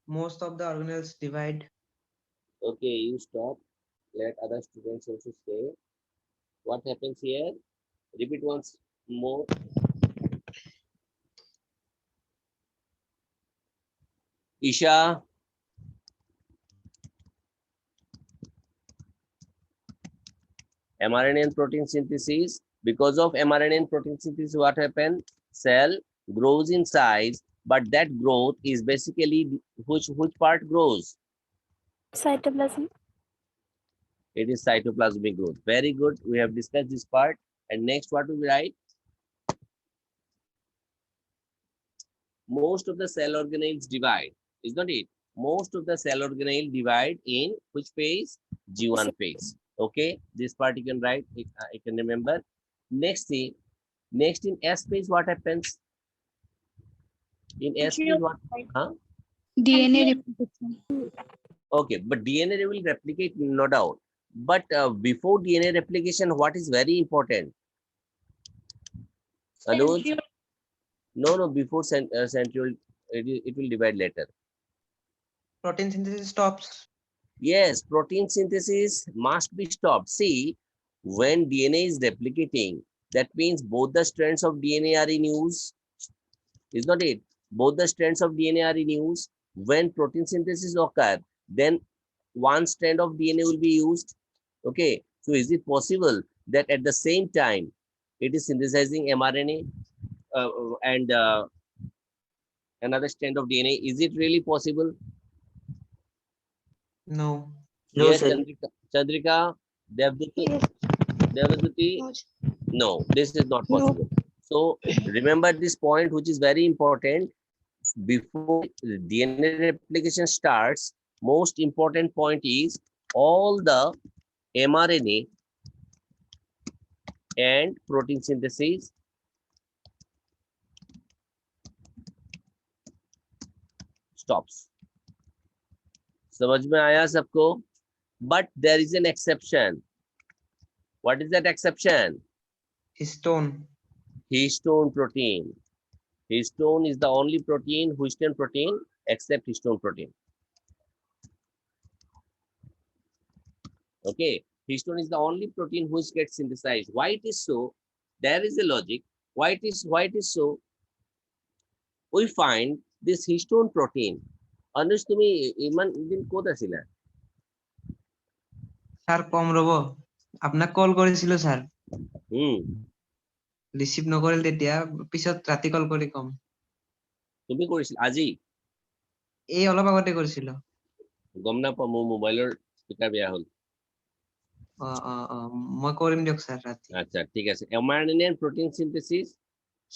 Most of the organelles divide. Okay, you stop. Let other students also say. What happens here? Repeat once more. Isha, mRNA and protein synthesis. Because of mRNA and protein synthesis, what happens? Cell grows in size, but that growth is basically which part grows? Cytoplasm. It is cytoplasmic growth. Very good. We have discussed this part. And next, what will we write? Most of the cell organelles divide, is not it? Most of the cell organelle divide in which phase? G1 phase. Okay, this part you can write. I can remember. Next thing, next in S phase, what happens? In S phase, what? Huh? DNA replication. Okay, but DNA will replicate, no doubt. But before DNA replication, what is very important? Anuj? No, before central, it will divide later. Protein synthesis stops. Yes, protein synthesis must be stopped. See, when DNA is replicating, that means both the strands of DNA are in use. Is not it? Both the strands of DNA are in use. When protein synthesis occurs, then one strand of DNA will be used. Okay, so is it possible that at the same time it is synthesizing mRNA and another strand of DNA? Is it really possible? No. No, Yes, sir. Chandrika, Devduti, no, this is not possible. So remember this point, which is very important. Before DNA replication starts, most important point is all the mRNA and protein synthesis stops. समझ में आया सबको? But there is an exception. What is that exception? Histone. Histone protein. Histone is the only protein, histone protein, except histone protein. Okay, histone is the only protein which gets synthesized. Why it is so? There is a logic. Why it is so? We find this histone protein. Anush, tumi iman din kota sila? Sir কম রব আপোনাক call কৰিছিলো sir receive নকৰিল তেতিয়া পিছত ৰাতি call কৰি কম তুমি কৰিছিল আজি এই অলপ আগতে কৰিছিলো গম নাপাওঁ মোৰ মোবাইলৰ স্পিকাৰ বেয়া হ'ল মই কৰিম দিয়ক স্যার ৰাতি আচ্ছা ঠিক আছে mRNA and protein synthesis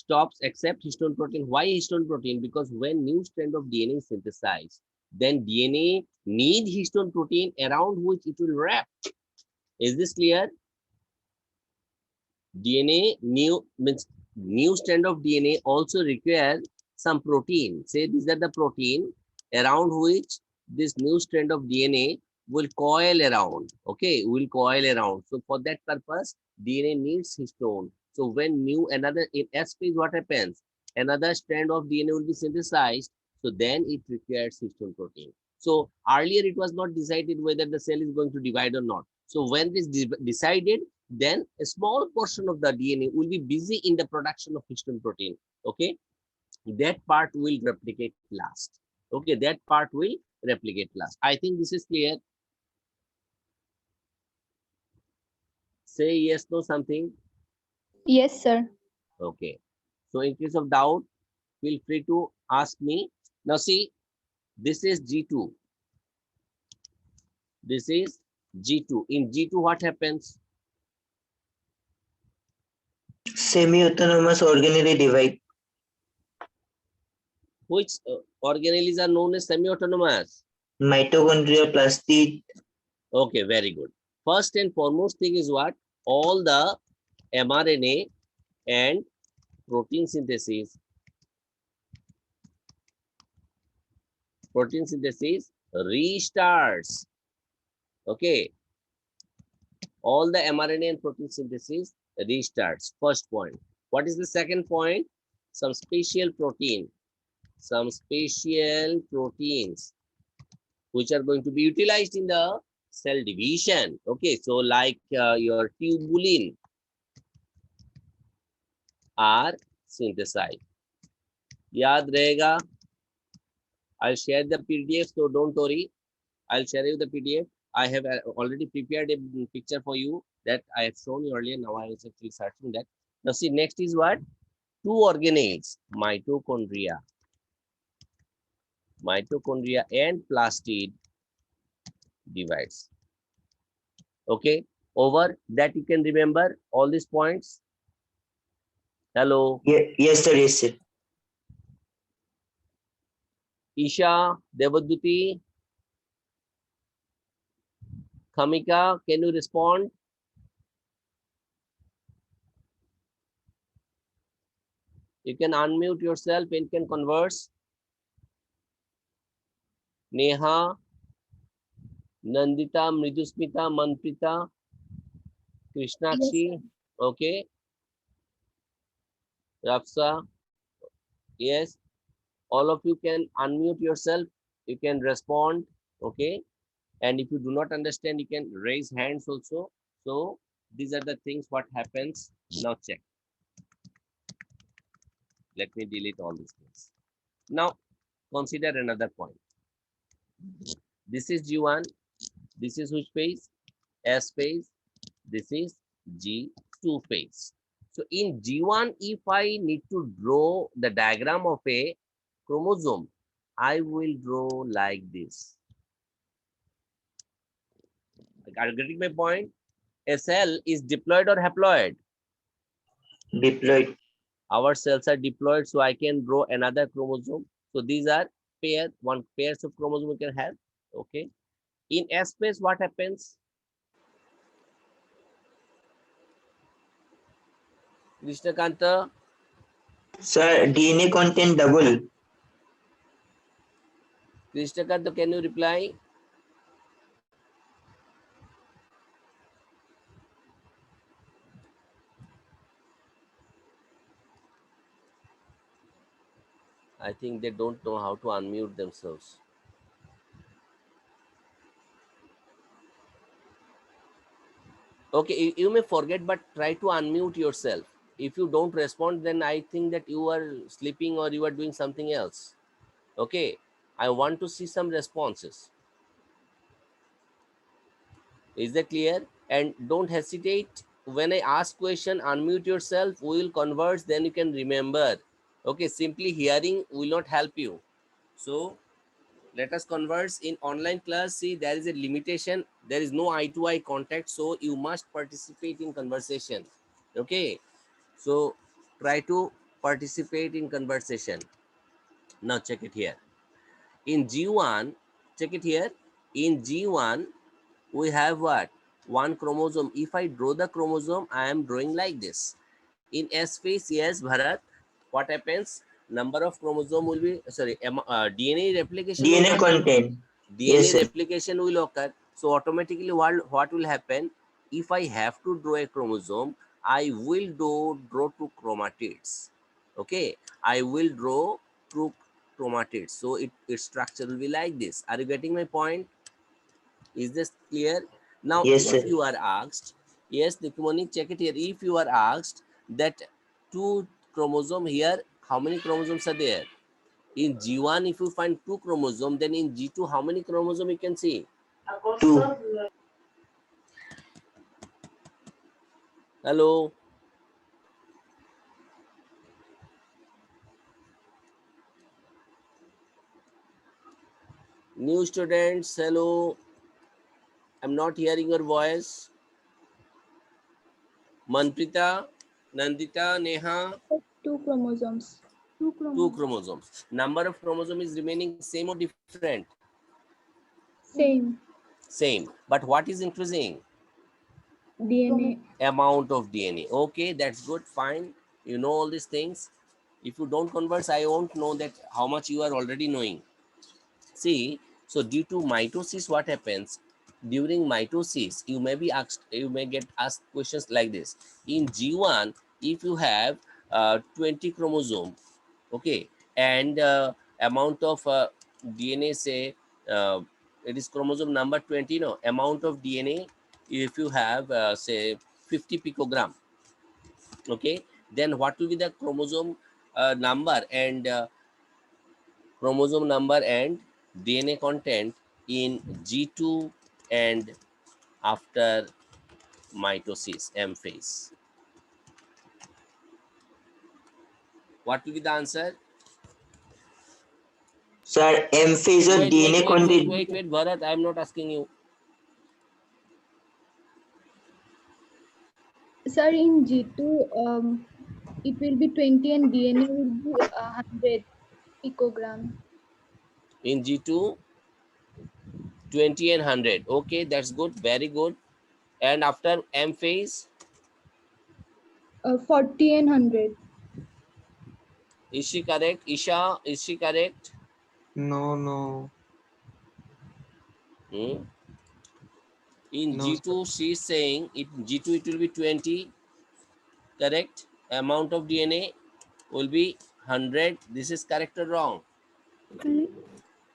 stops except histone protein. Why histone protein? Because when new strand of DNA is synthesized, then DNA need histone protein around which it will wrap. Is this clear? DNA means new strand of DNA also requires some protein. Say these are the protein around which this new strand of DNA will coil around. Okay, will coil around. So for that purpose, DNA needs histone. So when another in S phase, what happens? Another strand of DNA will be synthesized. So then it requires histone protein. So earlier it was not decided whether the cell is going to divide or not. So when this decided, then a small portion of the DNA will be busy in the production of histone protein. Okay, that part will replicate last. Okay, that part will replicate last. I think this is clear. Say yes, no, something. Yes, sir. Okay, so in case of doubt, feel free to ask me. Now see, this is G2. This is G2. In G2, what happens? Semi-autonomous organelle divide. Which organelles are known as semi-autonomous? Mitochondria, plastid. Okay, very good. First and foremost thing is what? All the mRNA and protein synthesis. Protein synthesis restarts. Okay. All the mRNA and protein synthesis restarts. First point. What is the second point? Some special protein. Some special proteins which are going to be utilized in the cell division. Okay, so like your tubulin are synthesized. Yaad rahega. I'll share the PDF, so don't worry. I'll share you the PDF. I have already prepared a picture for you that I have shown you earlier. Now I was actually searching that. Now see, next is what? Two organelles, mitochondria. Mitochondria and plastid divides. Okay, over that you can remember all these points. Hello. Yes, sir. Yes, sir. Isha, Devaduti, Kamika, can you respond? You can unmute yourself and can converse. Neha, Nandita, Mridusmita, Manprita, Krishnakshi, okay. Rafsa, yes. All of you can unmute yourself. You can respond, okay. And if you do not understand, you can raise hands also. So these are the things what happens. Now check. Let me delete all these things. Now consider another point. This is G1. This is which phase? S phase. This is G2 phase. So in G1, if I need to draw the diagram of a chromosome, I will draw like this. Are you getting my point? A cell is diploid or haploid? Diploid. Our cells are diploid, so I can draw another chromosome. So these are one pairs of chromosome we can have. Okay. In S phase, what happens? Krishnakanta, Sir, DNA content double. Krishnakanta, can you reply? I think they don't know how to unmute themselves. Okay, you may forget, but try to unmute yourself. If you don't respond, then I think that you are sleeping or you are doing something else. Okay, I want to see some responses. Is that clear? And don't hesitate. When I ask question, unmute yourself. We will converse, then you can remember. Okay, simply hearing will not help you. So let us converse in online class. See, there is a limitation. There is no eye to eye contact. So you must participate in conversation. Okay. So try to participate in conversation. Now check it here. In G1, check it here. In G1, we have what? One chromosome. If I draw the chromosome, I am drawing like this. In S phase, yes, Bharat, what happens? Number of chromosome will be, sorry, DNA replication. DNA content. Yes, DNA sir. replication will occur. So automatically what will happen? If I have to draw a chromosome, I will draw two chromatids. Okay, I will draw two chromatids. So its structure will be like this. Are you getting my point? Is this clear? Now, Yes, if sir. you are asked, yes, Nikmoni, check it here. If you are asked that two chromosome here, how many chromosomes are there? In G1, if you find two chromosomes, then in G2, how many chromosomes you can see? 2. Hello. New students, hello. I'm not hearing your voice. Manprita, Nandita, Neha. Two chromosomes. Two chromosomes. Number of chromosomes is remaining same or different? Same. Same. But what is increasing? DNA. Amount of DNA. Okay, that's good, fine. You know all these things. If you don't converse, I won't know that how much you are already knowing. See, so due to mitosis, what happens? During mitosis, you may be asked, you may get asked questions like this. In G1, if you have 20 chromosome, okay, and amount of DNA say it is chromosome number 20, no? Amount of DNA, if you have, say, 50 picogram, okay? Then what will be the chromosome number and DNA content in G2 and after mitosis, M phase? What will be the answer? Sir, M phase or DNA content. Wait, Bharat, I am not asking you. Sir, in G2, it will be 20 and DNA will be 100 picogram. In G2, 20 and 100. Okay, that's good, very good. And after M phase, 40 and 100. is she correct? Isha, is she correct? No. Hmm? In No, G2, she is saying it G2 it will be 20, correct? Amount of DNA will be 100. This is correct or wrong?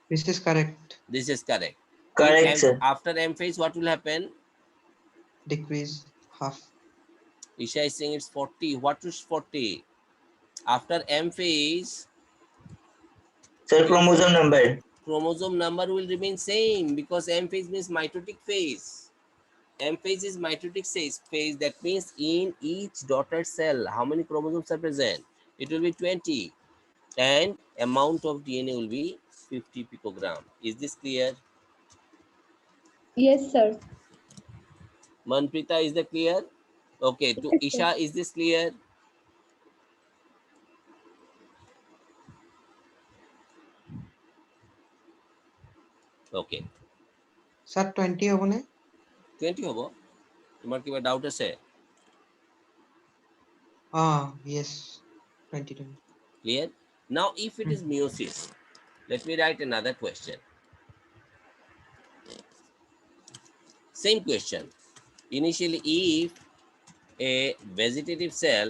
This is correct. This is correct. Correct, sir. After M phase, what will happen? Decrease half. Isha is saying it's 40. What is 40? After M phase, Sir, chromosome number. chromosome number will remain same because M phase means mitotic phase. M phase is mitotic phase. That means in each daughter cell, how many chromosomes are present? It will be 20. And amount of DNA will be 50 picogram. Is this clear? Yes, sir. Manprita, is that clear? Okay, to Yes, sir. Isha, is this clear? Okay, Sir, 20 হবো না? 20 হবো। তোমার কিবা doubt আছে? Yes. 20. Clear? Now, if it is meiosis, let me write another question. Same question. Initially, if a vegetative cell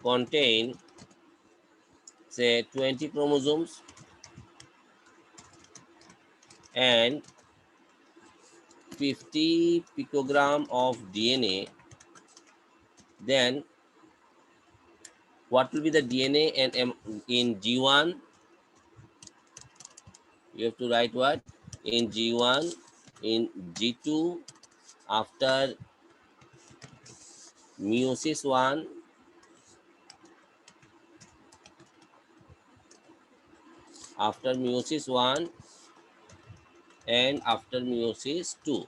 contain, say, 20 chromosomes and 50 picogram of DNA, then what will be the DNA and in G1? You have to write what? In G1, in G2, after meiosis 1, after meiosis 1, and after meiosis 2.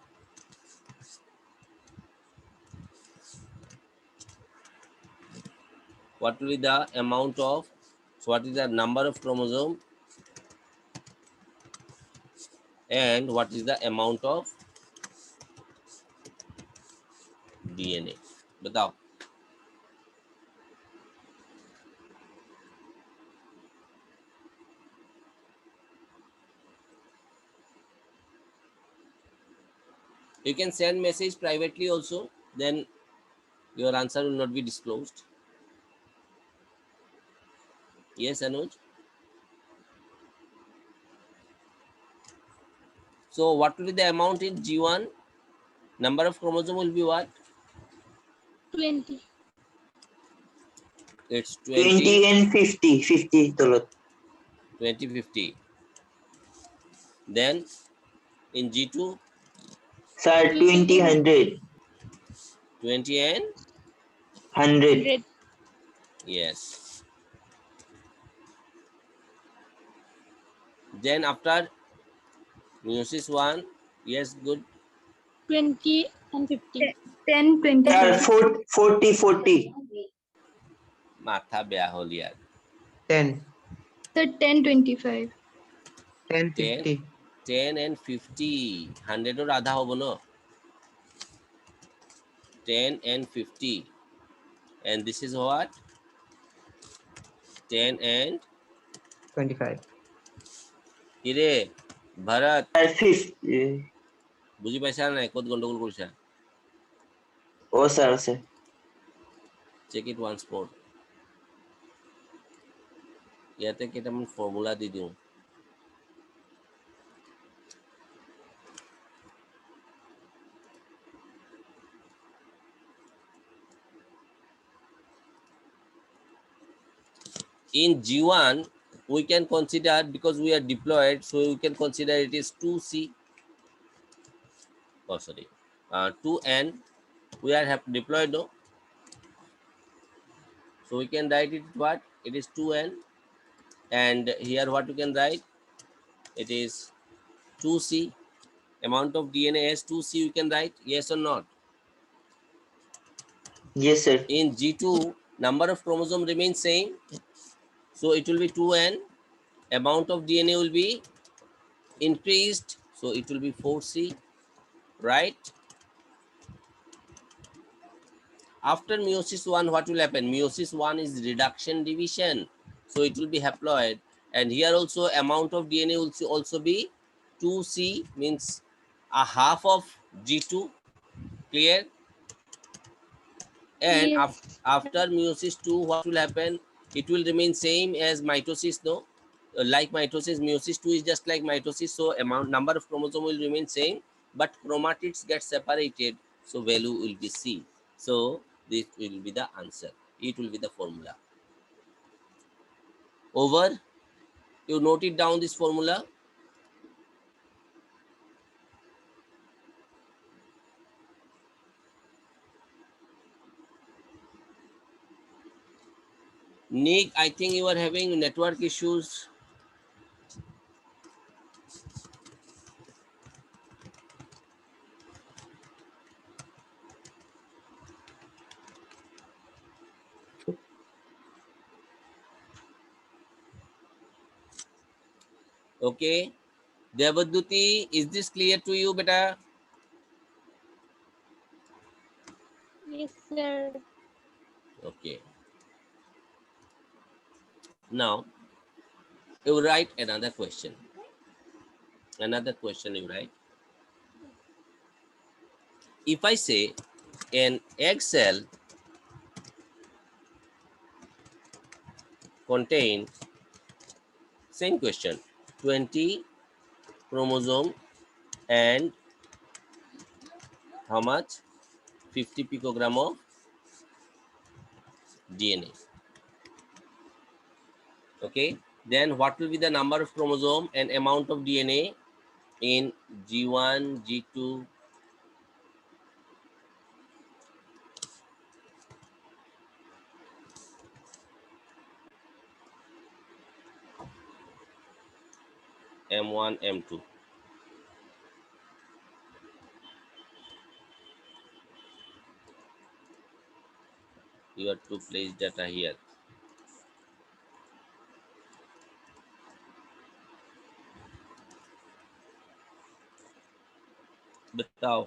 What will be the amount of, so what is the number of chromosome and what is the amount of DNA? Batao. You can send message privately also, then your answer will not be disclosed. Yes, Anuj? So what will be the amount in G1? Number of chromosome will be what? 20. It's 20 and 50. 50 tolot. 20, 50. Then in G2, Sir, 20, 100. 20 and 100. yes. Then after meiosis 1, yes, good. 20 and 50. 10, 20. Sir, 40, 40. মাথা বেয়া হল ইয়ার 10. Sir, 10, 25. 10, 10 50. 10 and 50 100 or আধা হবো না 10 and 50 and this is what 10 and 25. কিরে Bharat Sir, 50. বুঝি পাইছা নাই কত গন্ডগোল কৰিছা Oh, sir. Check it once more ইয়াতে কেইটামান ফৰ্মুলা দি দিওঁ In G1, we can consider, because we are diploid, so we can consider it is 2C. Oh, sorry, 2N. We are diploid, no? So we can write it what? It is 2N. And here what you can write? It is 2C. Amount of DNA as 2C you can write, yes or not? Yes, sir. In G2, number of chromosome remains same. So it will be 2N. Amount of DNA will be increased. So it will be 4C, right? After meiosis 1, what will happen? Meiosis 1 is reduction division. So it will be haploid. And here also amount of DNA will also be 2C, means a half of G2. Clear? And Yes. after meiosis 2, what will happen? It will remain same as mitosis, no? Like mitosis, meiosis 2 is just like mitosis. So number of chromosome will remain same, but chromatids get separated. So value will be C. So this will be the answer. It will be the formula. Over. You note it down, this formula. Nick, I think you are having network issues. Okay. Devaduti, is this clear to you, beta? Yes, sir. Okay. Now, you write another question. Another question you write. If I say an egg cell contains, same question, 20 chromosome and how much? 50 picogram of DNA. Okay. Then what will be the number of chromosome and amount of DNA in G1, G2? M1, M2. You have to place data here. बताओ.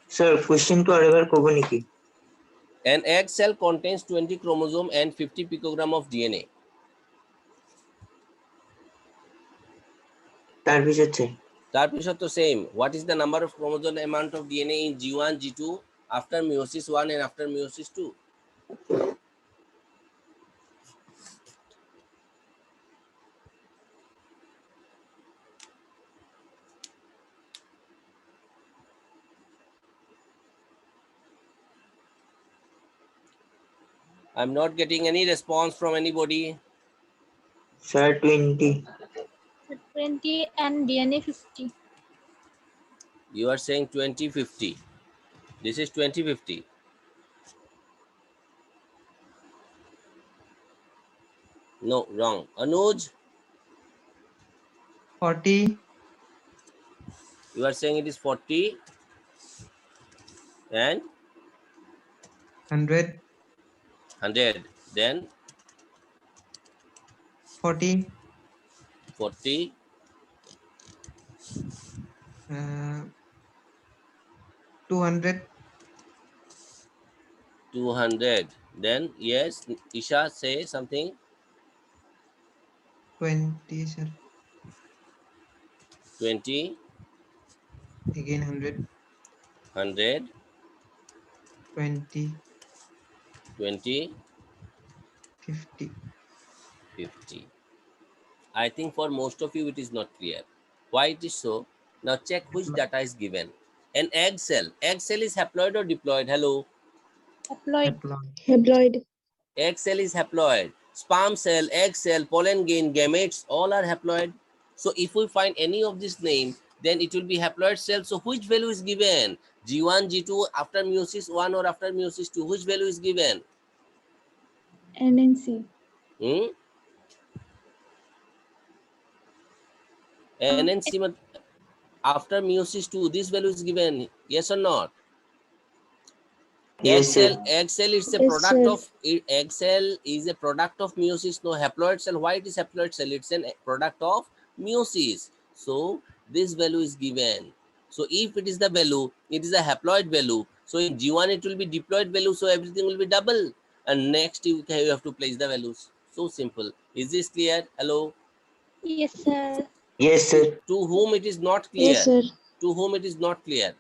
Sir, question to arebar kobo niki? An egg cell contains 20 chromosome and 50 picogram of DNA. Tar pichot chai. Tarpisot to same. What is the number of chromosome amount of DNA in G1, G2 after meiosis 1 and after meiosis 2? I'm not getting any response from anybody. Sir, 20. 20 and DNA 50. You are saying 2050. This is 2050. No, wrong. Anuj, 40, you are saying it is 40 and 100, 100. Then 40, 40, 200, 200. Then yes, Isha, say something. 20, sir. 20, Again 100, 100, 20, 20, 50. 50. I think for most of you it is not clear. Why it is so? Now check which data is given. An egg cell. Egg cell is haploid or diploid? Hello. Haploid. Haploid. Haploid. Egg cell is haploid. Sperm cell, egg cell, pollen grain, gametes, all are haploid. So if we find any of this name, then it will be haploid cell. So which value is given? G1, G2 after meiosis 1 or after meiosis 2? Which value is given? NNC. Hmm? NNC after meiosis 2, this value is given. Yes or not? Yes, sir. Egg cell is a Yes, product sir. of egg cell is a product of meiosis. No, haploid cell. Why it is haploid cell? It's a product of meiosis. So this value is given. So if it is the value, it is a haploid value. So in G1 it will be diploid value. So everything will be double. And next you have to place the values. So simple. Is this clear? Hello. Yes, sir. Yes, sir. To whom it is not Yes, clear? sir. To whom it is not clear?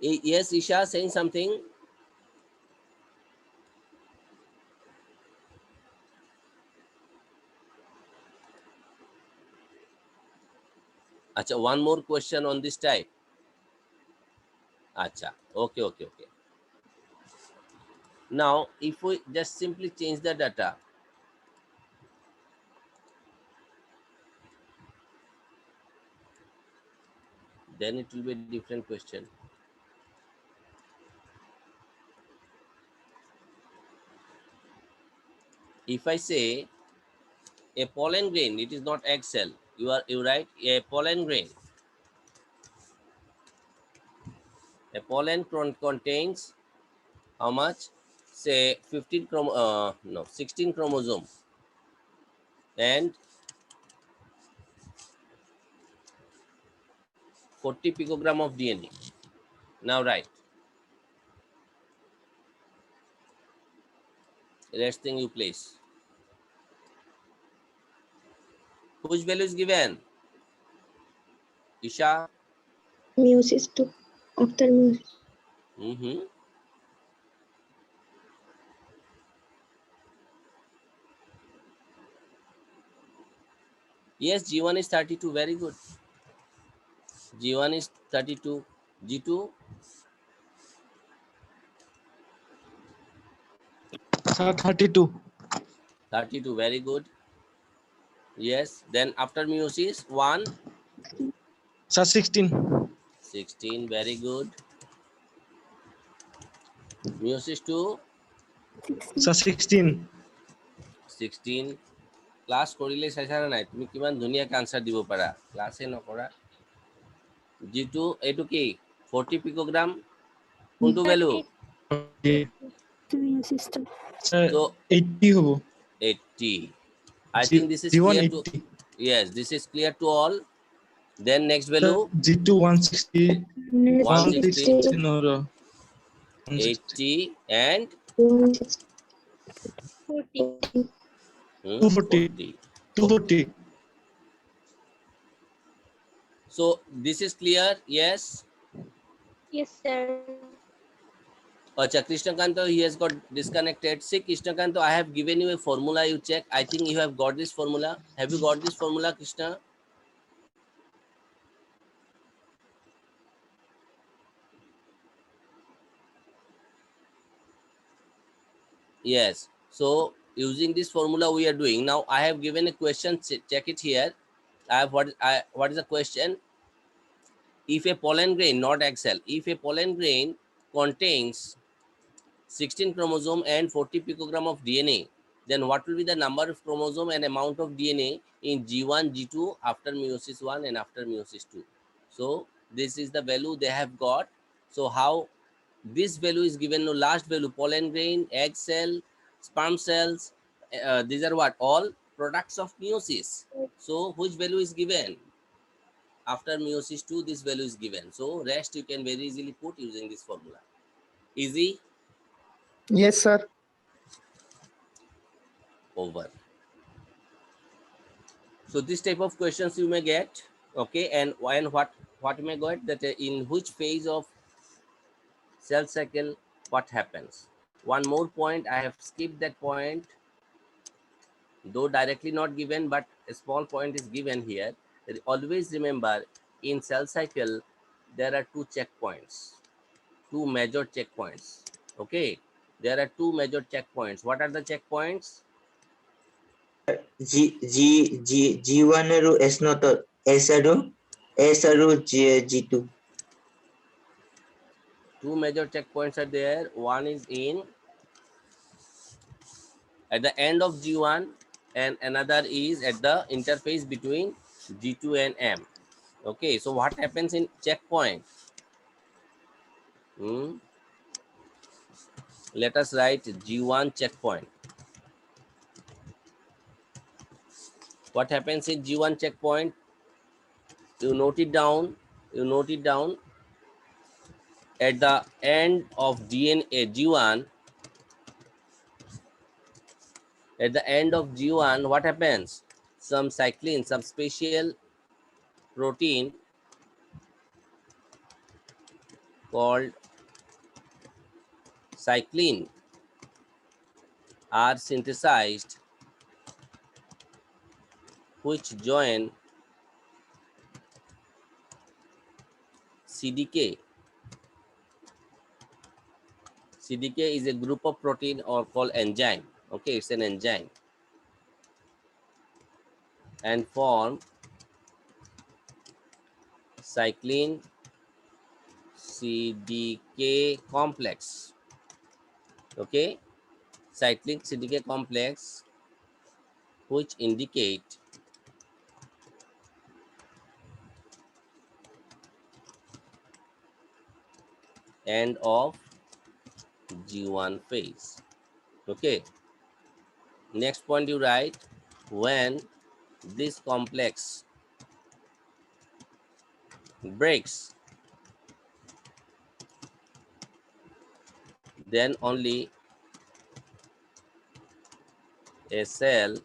Yes, Isha saying something. Acha, one more question on this type. Acha, okay. Now, if we just simply change the data, then it will be a different question. If I say a pollen grain, it is not egg cell. You right? A pollen grain. A pollen contains how much? Say 16 chromosome and 40 picogram of DNA. Now right. Rest thing you place. Which value is given? Isha? Meiosis 2. After meiosis. Mm-hmm. Yes, G1 is 32. Very good. G1 is 32. G2? Sir, 32. 32. Very good. Yes. Then after meiosis, 1? Sir, 16. 16. Very good. Meiosis 2? Sir, 16. 16. Class কৰিলে চাইছা না নাই তুমি কিমান ধুনীয়াকৈ answer দিব পাৰা ক্লাছে নকৰা G2 এইটো কি 40 পিকোগ্ৰাম কোনটো value Sir, so 80 hobo. 80 I think this is G1 clear to 80. yes this is clear to all then next Sir, value G2 160. 160 160 or 80 and 240. 40 240. so this is clear yes Yes, sir. Acha Krishnakanto he has got disconnected see Krishnakanto I have given you a formula you check I think you have got this formula have you got this formula Krishna yes so using this formula we are doing now I have given a question check it here I have what is the question if a pollen grain not egg cell if a pollen grain contains 16 chromosome and 40 picogram of DNA, then what will be the number of chromosome and amount of DNA in G1, G2 after meiosis 1 and after meiosis 2? So this is the value they have got. So how this value is given to last value pollen grain, egg cell, sperm cells. These are what all products of meiosis. So which value is given? After meiosis 2, this value is given. So rest you can very easily put using this formula. Easy? Yes, sir. Over. So this type of questions you may get, okay, and what you may get that in which phase of cell cycle what happens. One more point, I have skipped that point, though directly not given, but a small point is given here. Always remember in cell cycle there are two checkpoints. two major checkpoints. Okay, there are two major checkpoints. What are the checkpoints? G1 ରୁ S not S ରୁ G2. Two major checkpoints are there. One is at the end of G1 and another is at the interface between G2 and M. Okay, so what happens in checkpoint? Let us write G1 checkpoint. What happens in G1 checkpoint? You note it down. You note it down. At the end of DNA G1, at the end of G1, what happens? Some cyclin, some special protein called cyclin are synthesized, which join CDK. CDK is a group of protein or called enzyme. Okay, it's an enzyme. And form cyclin CDK complex. Okay, cyclic CDK complex, which indicate end of G1 phase. Okay, next point you write, when this complex breaks, then only a cell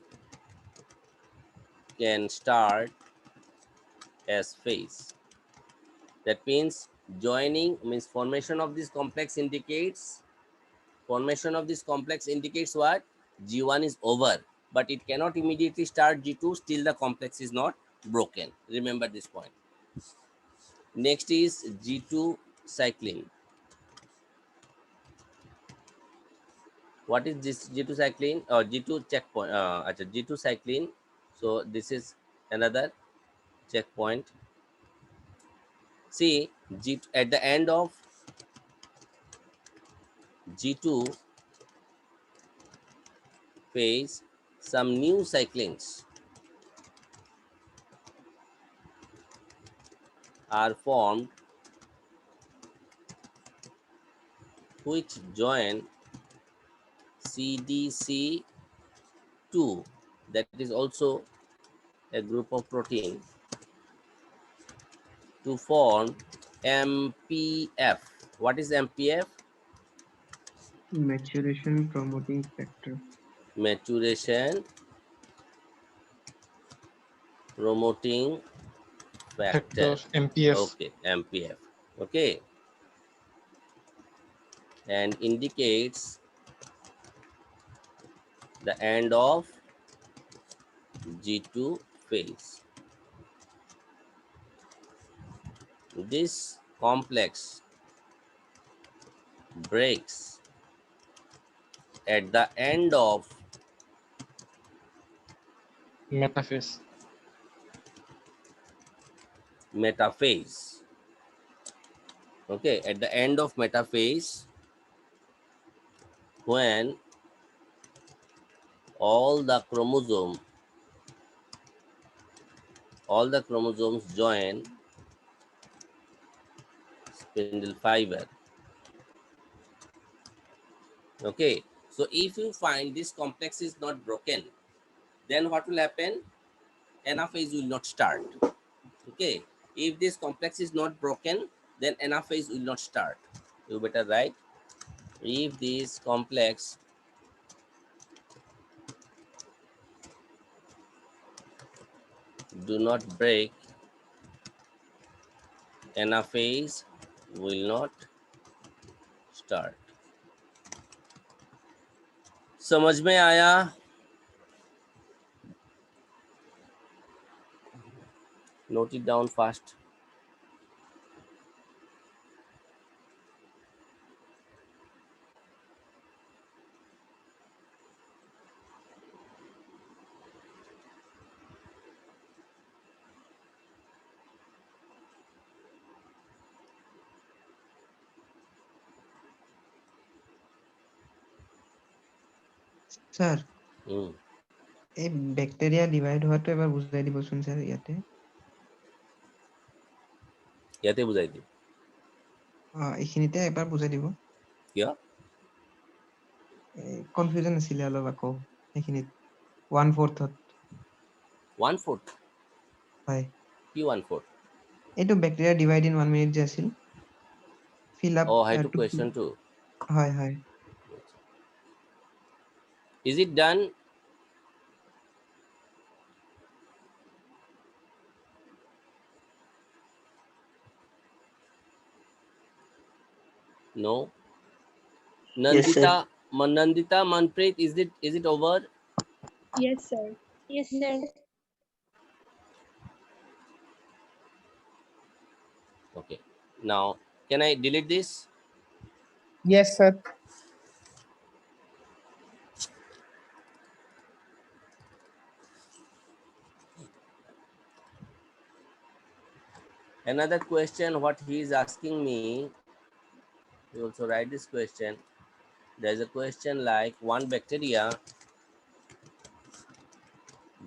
can start S phase. That means joining means formation of this complex indicates what? G1 is over, but it cannot immediately start G2 till the complex is not broken. Remember this point. Next is G2 cycling. What is this G2 cycling or G2 checkpoint? G2 cycling. So this is another checkpoint. See, at the end of G2 phase, some new cyclins are formed, which join CDC2, that is also a group of protein, to form MPF. What is MPF? Maturation promoting factor. Maturation promoting factor. MPF. Okay, MPF. Okay, and indicates the end of G2 phase. This complex breaks at the end of Metaphase. metaphase. Okay, at the end of metaphase, when all the chromosomes join spindle fiber. Okay, so if you find this complex is not broken, then what will happen? Anaphase will not start. Okay, if this complex is not broken, then anaphase will not start. You better write, if this complex do not break, anaphase will not start. समझ में आया? Note it down fast. Sir হুম, এই bacteria divide হওয়াটো এবাৰ বুজাই দিবচোন sir ইয়াতে ইয়াতে বুজাই দিম। এইখিনিতে এবাৰ বুজাই দিব কিয়? কনফিউজন আছিলে অলপ আকৌ এইখিনিত 1/4 1/4 হয় কি 1/4? এইটো ব্যাকটেরিয়া ডিভাইড ইন 1 মিনিট যে আছিল ফিল আপ Oh, সেইটো question 2. হয় হয় Is it done? No. Yes, sir. Nandita, Manpreet, is it over? Yes, sir. Yes, sir. Okay. Now, can I delete this? Yes, sir. Another question, what he is asking me, you also write this question. There is a question like one bacteria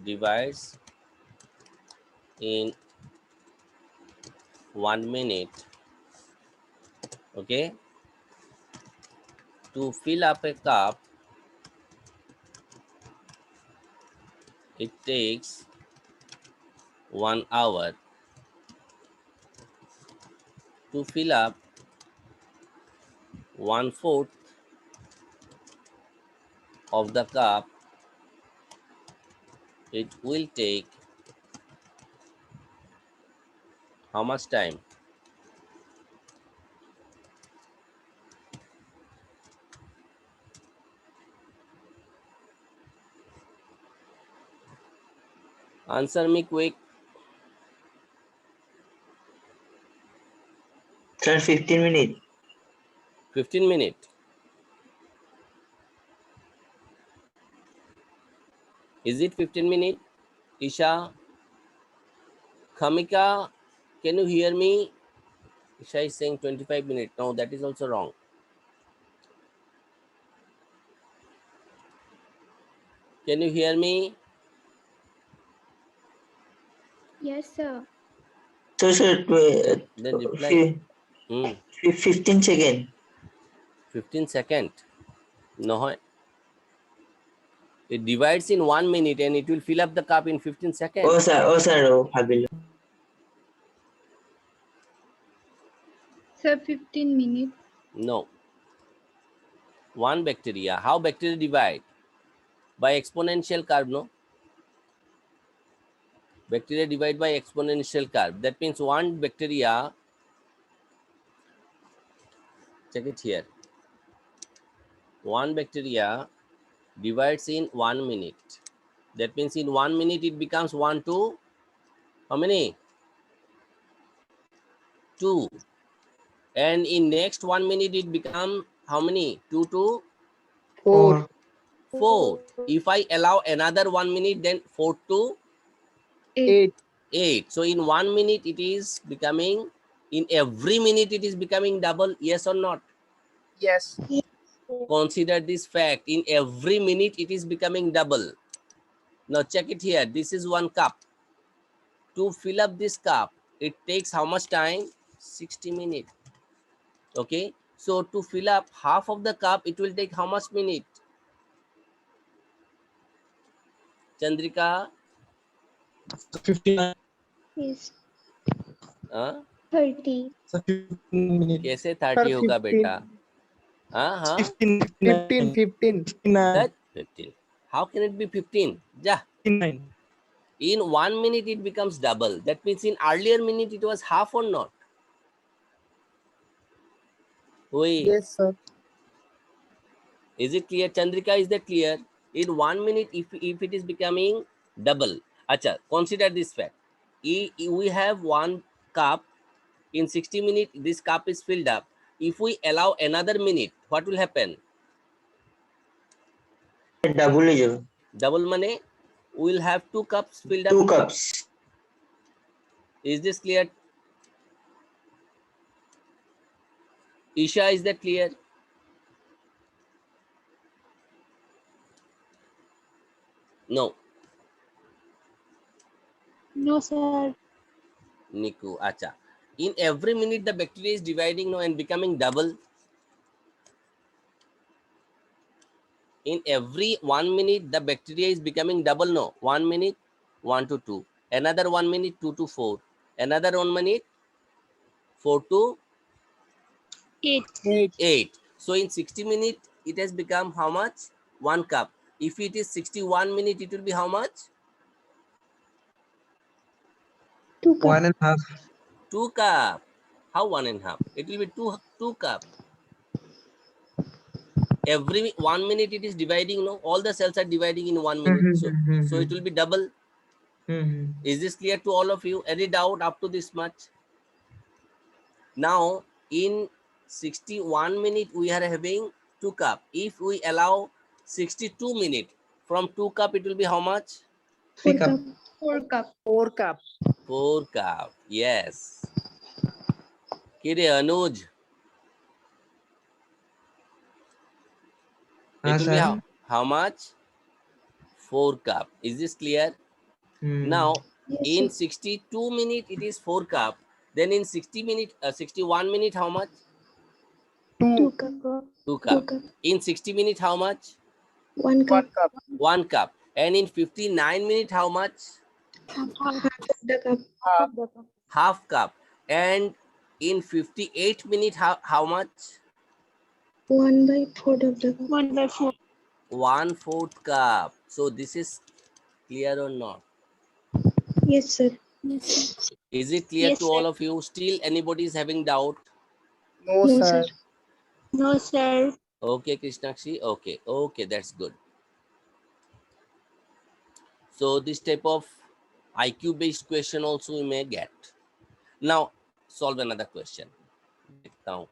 divides in 1 minute. Okay. To fill up a cup, it takes 1 hour. To fill up 1/4 of the cup, it will take how much time? Answer me quick. Sir, 15 minutes. 15 minutes. Is it 15 minutes? Isha, Khamika, can you hear me? Isha is saying 25 minutes. No, that is also wrong. Can you hear me? Yes, sir. Sir, Then reply. 15 seconds. 15 seconds. No, it divides in 1 minute and it will fill up the cup in 15 seconds. Oh, sir, ভাবিলো। Sir, 15 minutes. No. One bacteria. How bacteria divide? By exponential curve, no? Bacteria divide by exponential curve. That means one bacteria, check it here. One bacteria divides in 1 minute. That means in 1 minute it becomes 1 to how many? 2. And in next 1 minute it becomes how many? 2 to 4. 4. If I allow another 1 minute, then 4 to 8. 8. So in 1 minute it is becoming, in every minute it is becoming double, yes or not? Yes. Consider this fact, in every minute it is becoming double. Now check it here, this is 1 cup. To fill up this cup, it takes how much time? 60 minutes. Okay, so to fill up half of the cup, it will take how much minute? Chandrika? 15. Yes. 30. 15 minutes. कैसे 30 होगा बेटा? 15. That 15. How can it be 15? Ja. 15. In 1 minute it becomes double. That means in earlier minute it was half or not? Oi. Yes, sir. Is it clear? Chandrika, is that clear? In 1 minute, if it is becoming double. Acha, consider this fact. We have 1 cup. In 60 minutes, this cup is filled up. If we allow another minute, what will happen? Double হয়ে যাবে। Double money, we will have 2 cups filled up. 2 cups. Is this clear? Isha, is that clear? No. No, sir. Niku, acha. In every minute, the bacteria is dividing now and becoming double. In every 1 minute, the bacteria is becoming double. No, 1 minute, 1 to 2. Another 1 minute, 2 to 4. Another 1 minute, 4 to 8. 8. So in 60 minutes, it has become how much? 1 cup. If it is 61 minutes, it will be how much? 2 cup. 1.5. 2 cup. How 1.5? It will be 2 cup. Every 1 minute it is dividing. No, all the cells are dividing in 1 minute. So it will be double. Is this clear to all of you? Any doubt up to this much? Now in 61 minutes we are having 2 cup. If we allow 62 minutes, from 2 cup it will be how much? 3 cup. 4 cup. 4 cup. 4 cup. Yes. Kide Anuj. It will be how much? 4 cup. Is this clear? Now in 62 minutes it is 4 cup. Then in 61 minutes how much? 2 cup. 2 cup. In 60 minutes how much? 1 1 cup. 1 cup. And in 59 minutes how much? Half cup. And in 58 minutes how much? 1/4 of the cup. 1/4. 1/4 cup. So this is clear or not? Yes, sir. Yes, sir. Is it clear Yes, to all of you? Still anybody is having doubt? No, No, sir. sir. No, sir. Okay, Krishnakshi. Okay, that's good. So this type of IQ based question also we may get. Now solve another question. Now,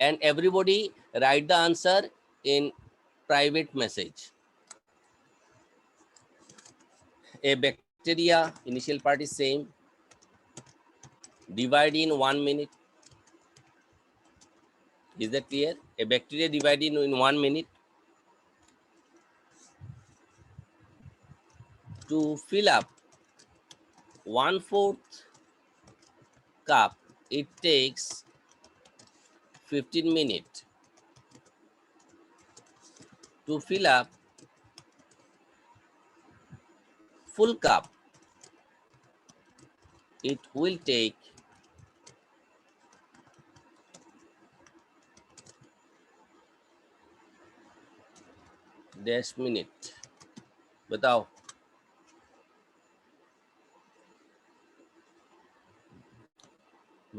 and everybody write the answer in private message. A bacteria, initial part is same, divide in 1 minute. Is that clear? A bacteria divided in 1 minute. To fill up 1/4 cup, it takes 15 minutes. To fill up full cup, it will take dash minute. बताओ.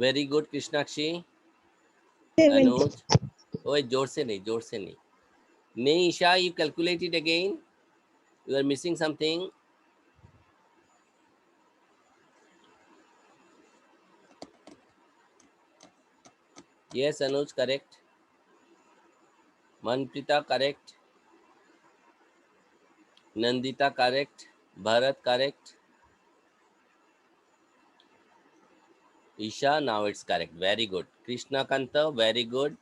Very good, Krishnakshi. Anuj. Oh, जोर से नहीं. नहीं, Isha, you calculate it again. You are missing something. Yes, Anuj, correct. Manprita, correct. Nandita, correct. Bharat, correct. Isha, now it's correct. Very good. Krishna Kanta, very good.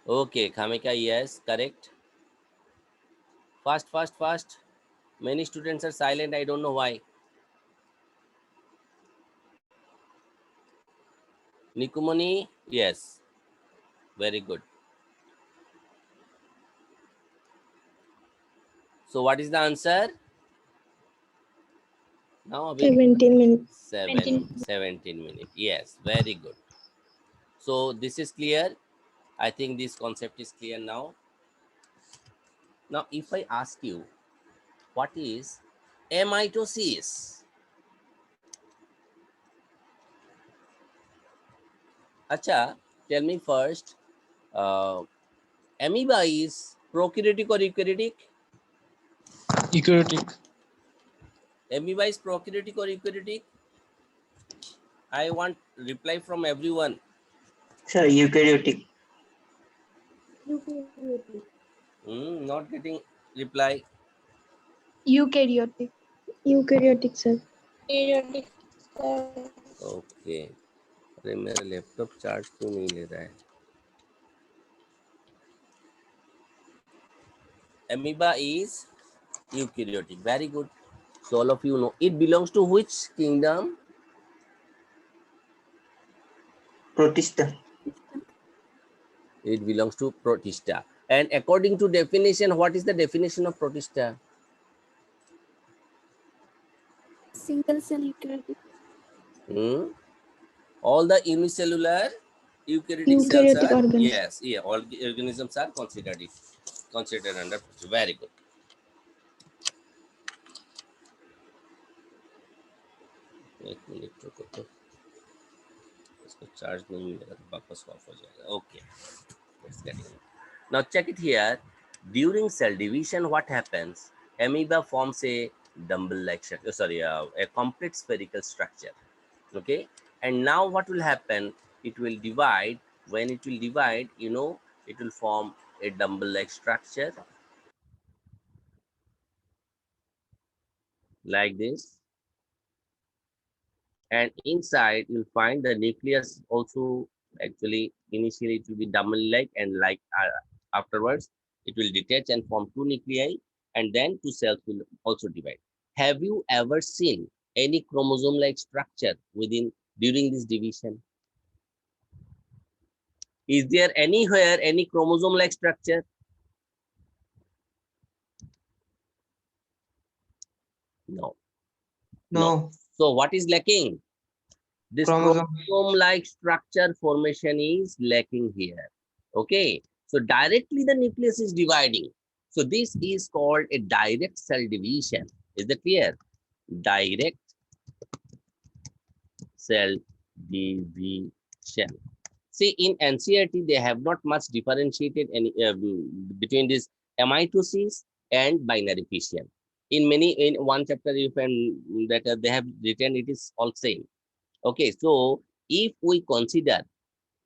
Okay, Khamika, yes, correct. Fast. Many students are silent. I don't know why. Nikumani, yes. Very good. So what is the answer? Now 17 minutes. 17 minutes. Yes, very good. So this is clear. I think this concept is clear now. Now, if I ask you, what is mitosis? Acha, tell me first. Amoeba is prokaryotic or eukaryotic? Eukaryotic. Amoeba is prokaryotic or eukaryotic? I want reply from everyone. Sir, eukaryotic. Eukaryotic. Not getting reply. Eukaryotic. Eukaryotic, sir. Eukaryotic, sir. Okay अरे मेरा laptop charge क्यों नहीं ले रहा है Amoeba is eukaryotic. Very good. So all of you know it belongs to which kingdom? Protista. It belongs to Protista. And according to definition, what is the definition of Protista? Single cell eukaryotic. Hmm? All the unicellular eukaryotic cells Eukaryotic are, organisms. yes, yeah, all the organisms are considered under Protista. Very good. एक minute रुको तो इसको charge नहीं मिलेगा तो वापस of हो जाएगा. Okay, it's getting it. Now check it here. During cell division, what happens? Amoeba forms a dumbbell-like structure. Sorry, a complete spherical structure. Okay, and now what will happen? It will divide. When it will divide, you know, it will form a dumbbell-like structure like this. And inside you'll find the nucleus also. Actually, initially it will be dumbbell-like, and like afterwards it will detach and form two nuclei, and then two cells will also divide. Have you ever seen any chromosome-like structure within during this division? Is there anywhere any chromosome-like structure? No. No. So what is lacking? This Chromosome. chromosome-like structure formation is lacking here. Okay, so directly the nucleus is dividing. So this is called a direct cell division. Is that clear? Direct cell division. See, in NCERT, they have not much differentiated any between this mitosis and binary fission. In one chapter, you find that they have written it is all same. Okay, so if we consider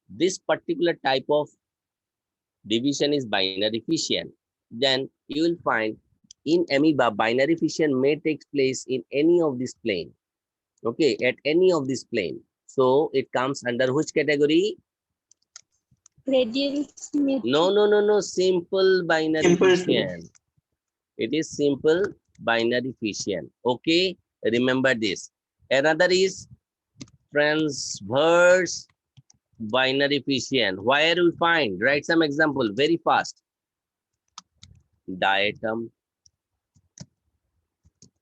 this particular type of division is binary fission, then you will find in amoeba binary fission may take place in any of this plane. Okay, at any of this plane. So it comes under which category? Radial symmetry. No. Simple binary Simple. fission. It is simple binary fission. Okay, remember this. Another is transverse binary fission. Where we find? Write some example very fast. Diatom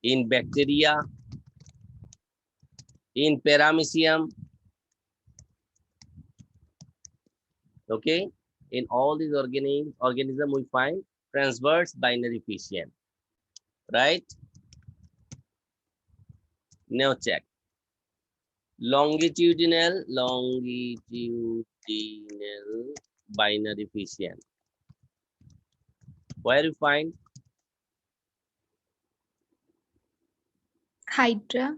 in bacteria, in paramecium. Okay, in all these organism we find transverse binary fission. Right? Now check. Longitudinal binary fission. Where you find? Hydra.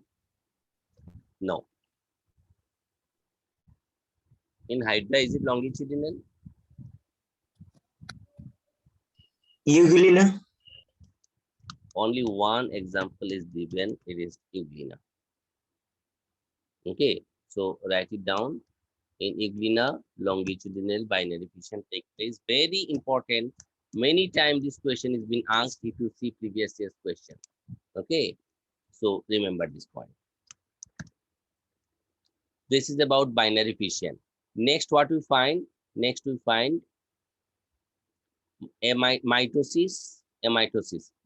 No. In Hydra, is it longitudinal? Euglena. Only one example is given. It is Euglena. Okay, so write it down. In Euglena, longitudinal binary fission take place. Very important. Many times this question is being asked if you see previous year's question. Okay, so remember this point. This is about binary fission. Next, what we find? Next, we find a mitosis.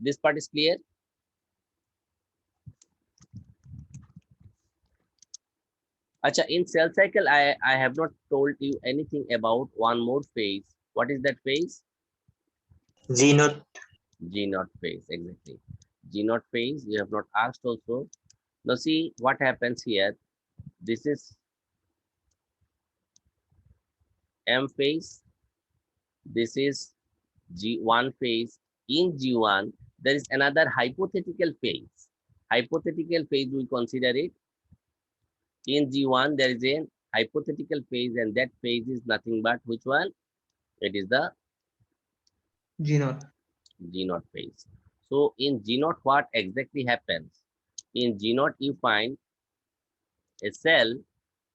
This part is clear. Acha, in cell cycle, I have not told you anything about one more phase. What is that phase? G0. G0 phase, exactly. G0 phase, you have not asked also. Now see what happens here. This is M phase. This is G1 phase. In G1, there is another hypothetical phase. Hypothetical phase, we consider it. In G1, there is a hypothetical phase, and that phase is nothing but which one? It is the G0. G0 phase. So in G0, what exactly happens? In G0, you find a cell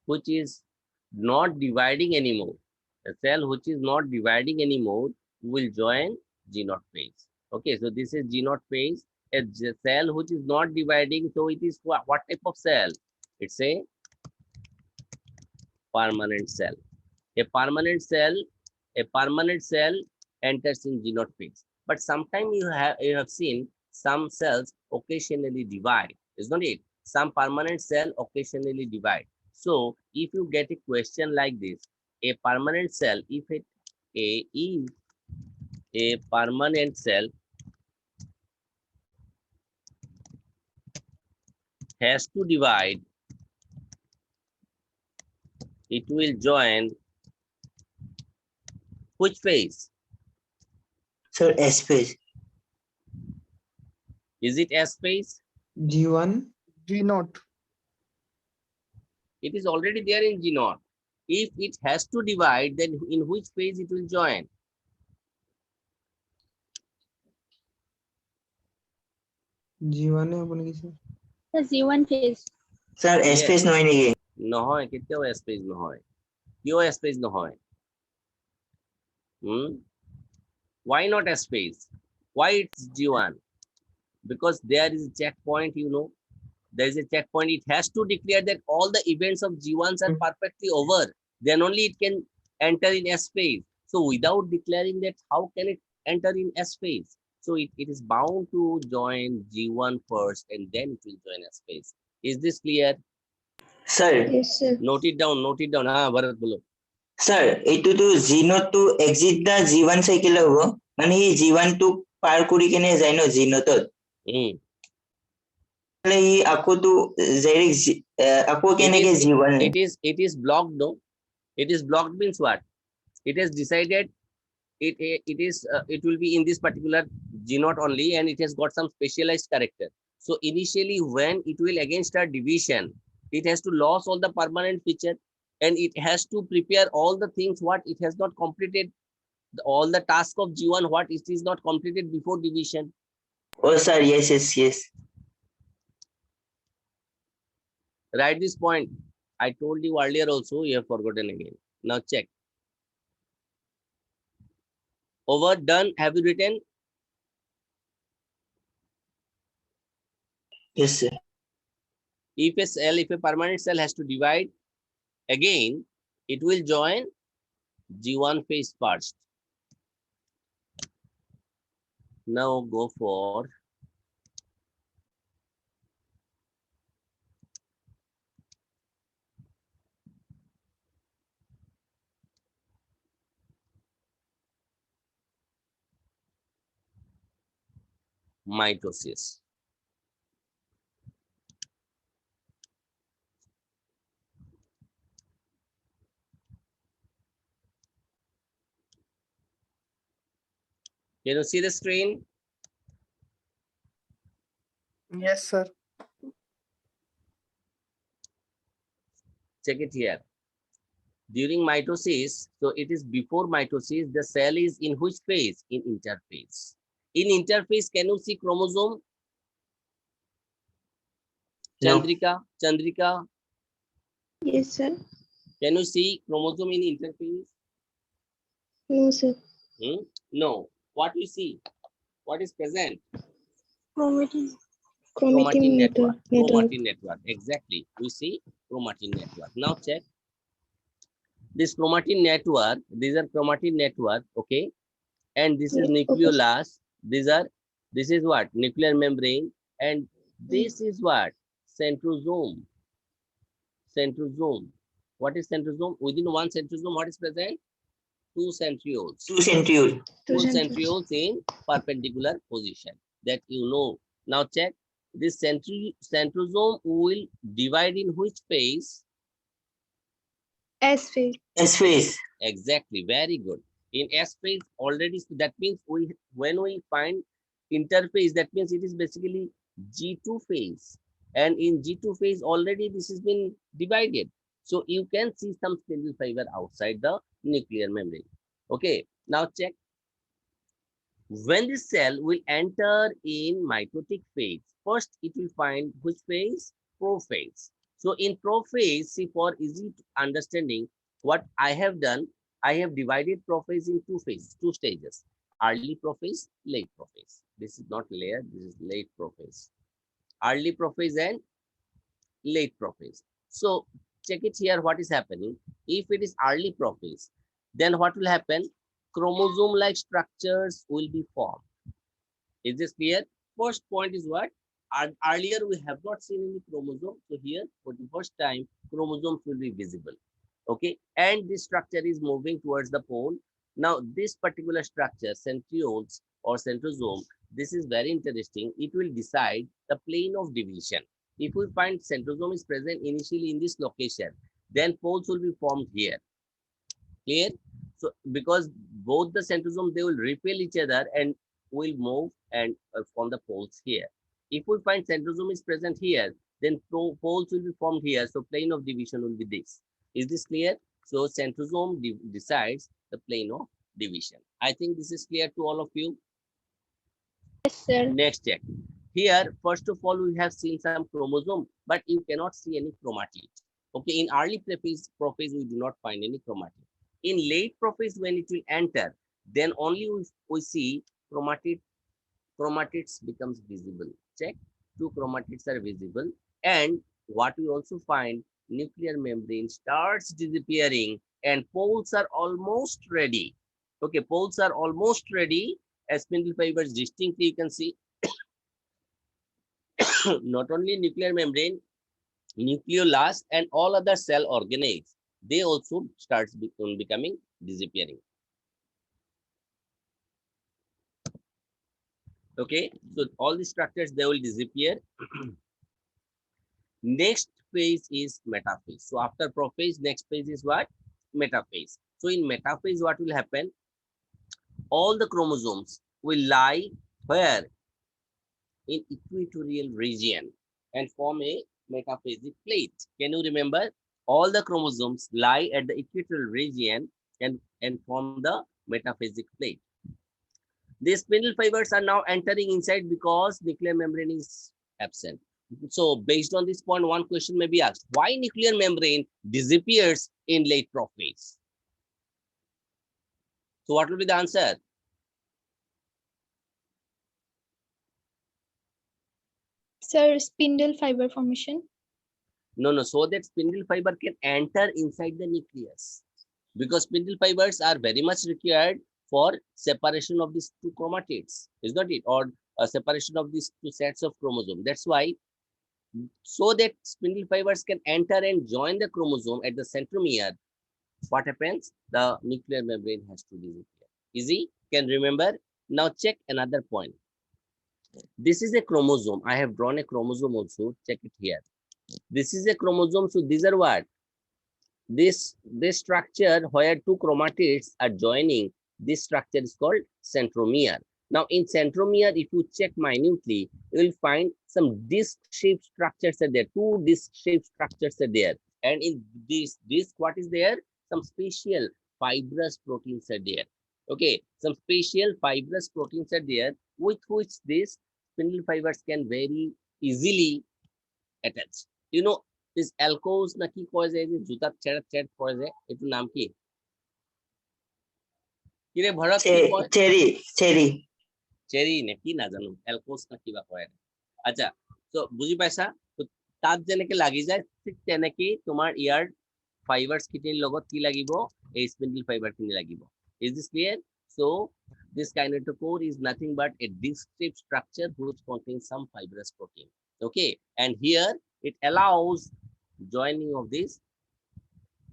which is not dividing anymore. A cell which is not dividing anymore will join G0 phase. Okay, so this is G naught phase. A cell which is not dividing, so it is what type of cell? It's a permanent cell. A permanent cell, a permanent cell enters in G naught phase. But sometimes you have seen some cells occasionally divide, isn't it? Some permanent cell occasionally divide. So if you get a question like this, a permanent cell, if a permanent cell has to divide, it will join which phase? Sir, S phase. Is it S phase? G1. G naught. It is already there in G naught. If it has to divide, then in which phase it will join? G1 है अपन की sir. The Z1 phase. Sir, S Yes. phase নহয় নেকি? নহয়, কেতিয়াও S phase নহয়। কিয় S phase নহয়? Why not S phase? Why it's G1? Because there is a checkpoint, you know. There is a checkpoint. It has to declare that all the events of G1s are perfectly over. Then only it can enter in S phase. So without declaring that, how can it enter in S phase? So it is bound to join G1 first and then it will join S phase. Is this clear? Sir, Yes, sir. Note it down, note it down. Bharat bolo. sir, এইটোতো G0 to exit the G1 cycle হ'ব মানে C G1 টো পাৰ কৰি কেনে যায় ন G0 Hmm. C আকৌতো আকৌ কেনেকে G1 It is blocked, no? It is blocked means what? It has decided it will be in this particular G0 only and it has got some specialized character. So initially when it will again start division, it has to lose all the permanent feature and it has to prepare all the things what it has not completed, all the task of G1 what it is not completed before division. oh sir yes Write this point. I told you earlier also, you have forgotten again. Now check. Over, done, have you written? yes sir If a cell, if a permanent cell has to divide, again, it will join G1 phase first. Now go for mitosis. Can you see the screen? Yes, sir. Check it here. During mitosis, so it is before mitosis, the cell is in which phase? In interphase. In interphase, can you see chromosome? No. Chandrika, Yes, sir. can you see chromosome in interphase? No, sir. No. What you see? What is present? Chromatin. Chromatin network. Chromatin network. Exactly. We see chromatin network. Now check. This chromatin network, these are chromatin network, okay? And this is nucleolus. This is what? Nuclear membrane. And this is what? Centrosome. Centrosome. What is centrosome? Within one centrosome, what is present? Two centrioles. two centriole Two centrioles in perpendicular position. That you know. Now check. This centrosome will divide in which phase? S phase. S phase Exactly. Very good. In S phase already, that means when we find interphase, that means it is basically G2 phase. And in G2 phase already this has been divided. So you can see some spindle fiber outside the nuclear membrane. Okay. Now check. When this cell will enter in mitotic phase, first it will find which phase? Prophase. So in prophase, see, for easy understanding, what I have done, I have divided prophase in two phases, two stages. early prophase, late prophase. This is not layer, this is late prophase. Early prophase and late prophase. So check it here, what is happening. If it is early prophase, then what will happen? Chromosome-like structures will be formed. Is this clear? First point is what? Earlier we have not seen any chromosome. So here, for the first time, chromosomes will be visible. Okay, and this structure is moving towards the pole. Now, this particular structure, centrioles or centrosome, this is very interesting. It will decide the plane of division. If we find centrosome is present initially in this location, then poles will be formed here. Clear? So, because both the centrosomes, they will repel each other and will move and form the poles here. If we find centrosome is present here, then poles will be formed here. So, plane of division will be this. Is this clear? So, centrosome decides the plane of division. I think this is clear to all of you. Yes, sir. Next check. Here, first of all, we have seen some chromosome, but you cannot see any chromatid. Okay, in early prophase, we do not find any chromatid. In late prophase, when it will enter, then only we see chromatids becomes visible. Check, 2 chromatids are visible. And what we also find, nuclear membrane starts disappearing and poles are almost ready. Okay, poles are almost ready. As spindle fibers distinctly you can see. Not only nuclear membrane, nucleolus and all other cell organelles, they also starts becoming disappearing. Okay, so all the structures, they will disappear. Next phase is metaphase. So after prophase, next phase is what? Metaphase. So in metaphase, what will happen? All the chromosomes will lie where? In equatorial region and form a metaphasic plate. Can you remember? All the chromosomes lie at the equatorial region and form the metaphasic plate. These spindle fibers are now entering inside because nuclear membrane is absent. So based on this point, one question may be asked: why nuclear membrane disappears in late prophase? So what will be the answer? Sir, spindle fiber formation. No, so that spindle fiber can enter inside the nucleus, because spindle fibers are very much required for separation of these 2 chromatids, is not it? Or a separation of these 2 sets of chromosome. That's why, so that spindle fibers can enter and join the chromosome at the centromere, what happens? The nuclear membrane has to disappear. Easy? Can remember? Now check another point. This is a chromosome. I have drawn a chromosome also. Check it here. This is a chromosome. So these are what? This structure where 2 chromatids are joining, this structure is called centromere. Now in centromere, if you check minutely, you will find some disc-shaped structures are there. 2 disc-shaped structures are there. And in this disc, what is there? Some special fibrous proteins are there. Okay, some special fibrous proteins are there with which these spindle fibers can very easily attach. You know, this alcoves na ki koy jay je juta ched koy jay, etu naam ki? Kire bharat ki koy? Cherry ne ki na janu, alcoves na kiba koy. Acha, so buji paisa, to tat jeneke lagi jay, thik teneke tomar ear fibers kitini logot ki lagibo, a spindle fiber kini lagibo. Is this clear? So this kinetochore is nothing but a disc-shaped structure which contains some fibrous protein. Okay, and here it allows joining of these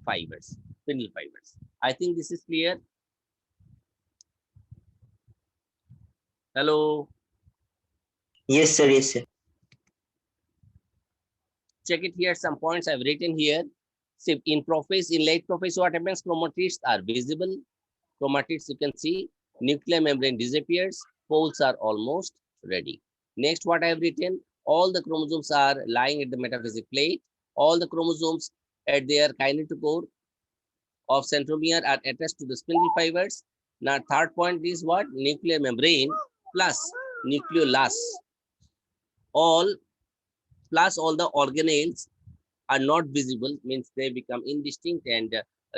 fibers, spindle fibers. I think this is clear. Hello. Yes, sir. Yes, sir. Check it here. Some points I've written here. See, in prophase, in late prophase, what happens? Chromatids are visible. Chromatids, you can see. Nuclear membrane disappears. Poles are almost ready. Next, what I have written? All the chromosomes are lying at the metaphasic plate. All the chromosomes at their kinetochore of centromere are attached to the spindle fibers. Now, third point is what? Nuclear membrane plus nucleolus. All plus all the organelles are not visible, means they become indistinct and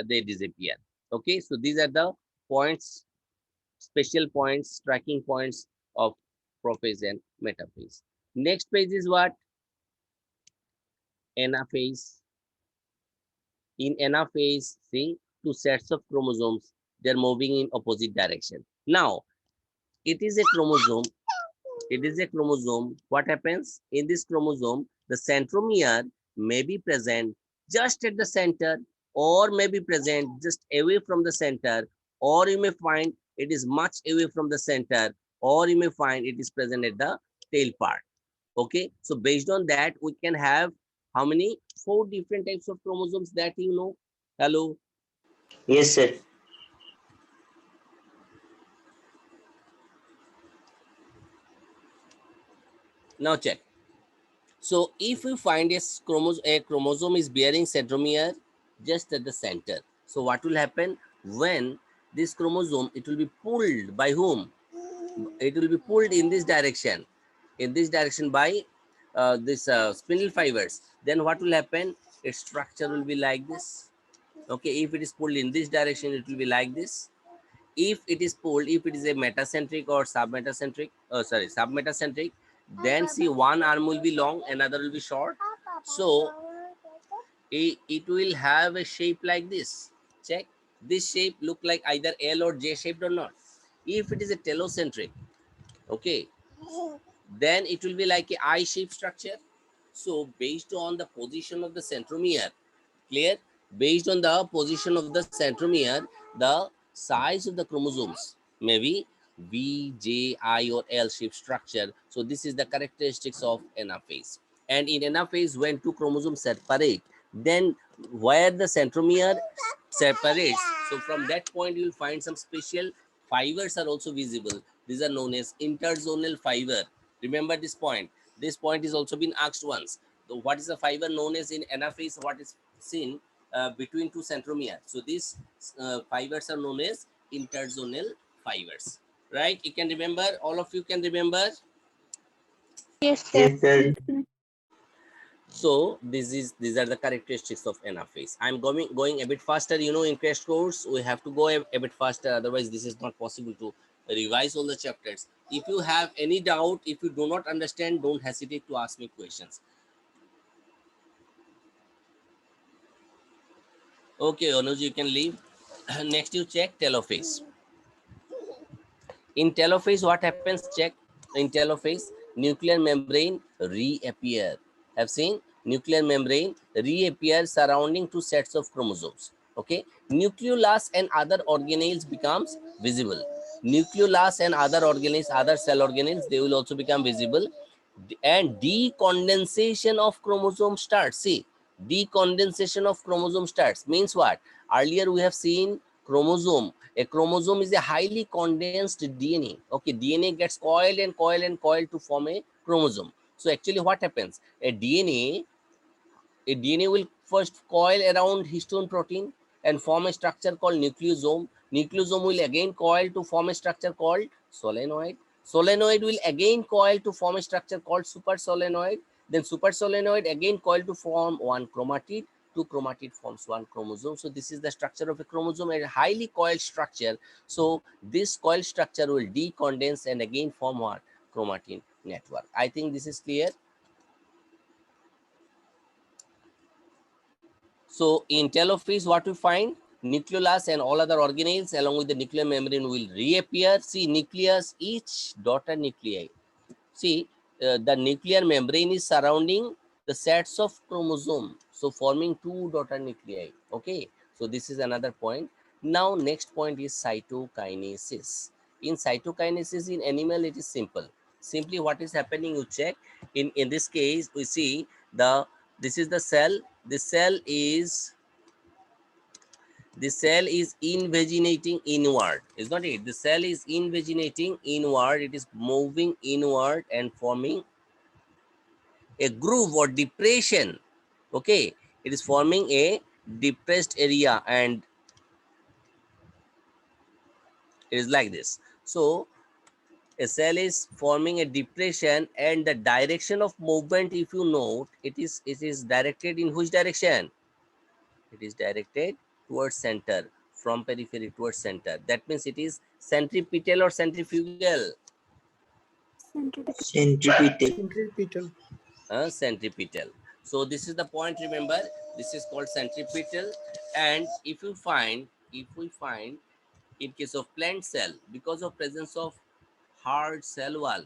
they disappear. Okay, so these are the points special points, tracking points of prophase and metaphase. Next page is what? Anaphase. In anaphase, see, two sets of chromosomes, they're moving in opposite direction. Now, it is a chromosome. It is a chromosome. What happens? In this chromosome, the centromere may be present just at the center, or may be present just away from the center, or you may find it is much away from the center, or you may find it is present at the tail part. Okay, so based on that, we can have how many? 4 different types of chromosomes that you know. Hello. Yes, sir. Now check. So if we find a chromosome is bearing centromere just at the center, so what will happen when this chromosome, it will be pulled by whom? It will be pulled in this direction by this spindle fibers. Then what will happen? Its structure will be like this. Okay, if it is pulled in this direction, it will be like this. If it is pulled, if it is a metacentric or submetacentric, then see, one arm will be long, another will be short. So it will have a shape like this. Check, this shape look like either L or J shaped or not. If it is a telocentric, okay, then it will be like a I shaped structure. So based on the position of the centromere, clear, based on the position of the centromere, the size of the chromosomes may be V, J, I or L shaped structure. So this is the characteristics of anaphase. And in anaphase, when two chromosomes separate, then where the centromere separates, so from that point you will find some special fibers are also visible. These are known as interzonal fiber. Remember this point. This point is also been asked once. So what is the fiber known as in anaphase? What is seen between two centromere? So these fibers are known as interzonal fibers. Right? You can remember. All of you can remember. Yes, sir. Yes, sir. So these are the characteristics of anaphase. I'm going a bit faster. You know, in crash course we have to go a bit faster. Otherwise, this is not possible to revise all the chapters. If you have any doubt, if you do not understand, don't hesitate to ask me questions. Okay, Anuj, you can leave. Next, you check telophase. In telophase, what happens? Check. In telophase, nuclear membrane reappear. Have seen? Nuclear membrane reappear surrounding two sets of chromosomes. Okay. Nucleolus and other organelles becomes visible. Nucleolus and other organelles, other cell organelles, they will also become visible. And decondensation of chromosome starts. See, decondensation of chromosome starts means what? Earlier we have seen chromosome. A chromosome is a highly condensed DNA. Okay, DNA gets coiled and coiled and coiled to form a chromosome. So actually what happens? A DNA will first coil around histone protein and form a structure called nucleosome. Nucleosome will again coil to form a structure called solenoid. Solenoid will again coil to form a structure called supersolenoid. Then supersolenoid again coil to form one chromatid. Two chromatid forms one chromosome. So this is the structure of a chromosome, a highly coiled structure. So this coiled structure will decondense and again form what? Chromatin network. I think this is clear. So in telophase, what we find? Nucleolus and all other organelles along with the nuclear membrane will reappear. See, nucleus, each daughter nuclei. See, the nuclear membrane is surrounding the sets of chromosome. So forming two daughter nuclei. Okay. So this is another point. Now next point is cytokinesis. In cytokinesis in animal, it is simple. Simply what is happening, you check. In this case, we see this is the cell. The cell is invaginating inward, is not it? The cell is invaginating inward. It is moving inward and forming a groove or depression. Okay, it is forming a depressed area and it is like this. So a cell is forming a depression and the direction of movement, if you note, it is directed in which direction? It is directed towards center, from periphery towards center. That means it is centripetal or centrifugal. Centripetal. Centripetal. Centripetal. So this is the point. Remember, this is called centripetal. And if we find in case of plant cell, because of presence of hard cell wall,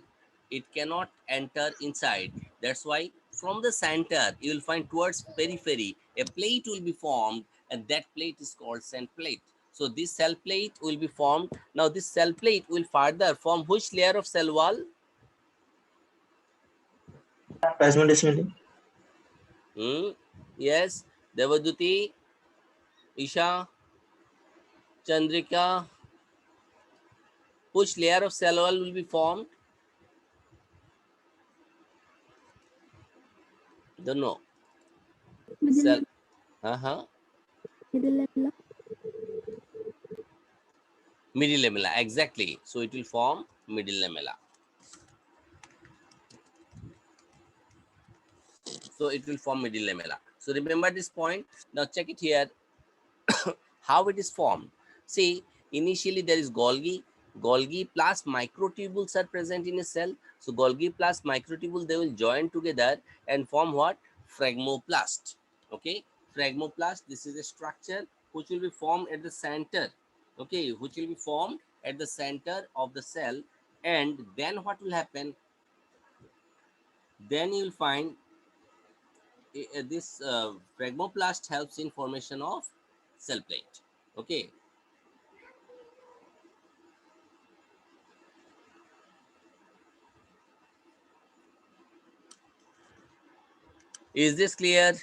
it cannot enter inside. That's why from the center you will find towards periphery a plate will be formed, and that plate is called cell plate. So this cell plate will be formed. Now this cell plate will further form which layer of cell wall? Plasmodesmatic. Yes, Devaduti, Isha, Chandrika. Which layer of cell wall will be formed? Don't know. Cell. Middle lamella, exactly. So it will form middle lamella. So it will form middle lamella. So remember this point. Now check it here. How it is formed. See, initially there is Golgi. Golgi plus microtubules are present in a cell. So Golgi plus microtubule, they will join together and form what? Phragmoplast. Okay, phragmoplast. This is a structure which will be formed at the center. Okay, which will be formed at the center of the cell. And then what will happen? Then you will find this phragmoplast helps in formation of cell plate. Okay. Is this clear?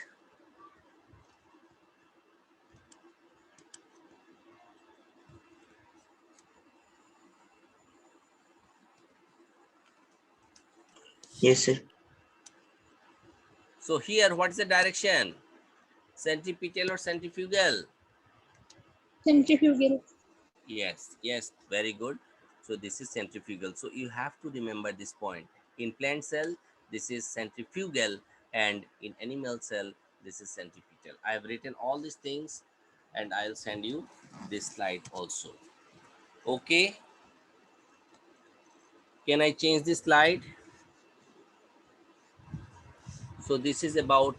Yes, sir. So here, what is the direction? Centripetal or centrifugal? Centrifugal. Yes, yes, very good. So this is centrifugal. So you have to remember this point. In plant cell, this is centrifugal, and in animal cell, this is centripetal. I have written all these things, and I'll send you this slide also. Okay. Can I change this slide? So this is about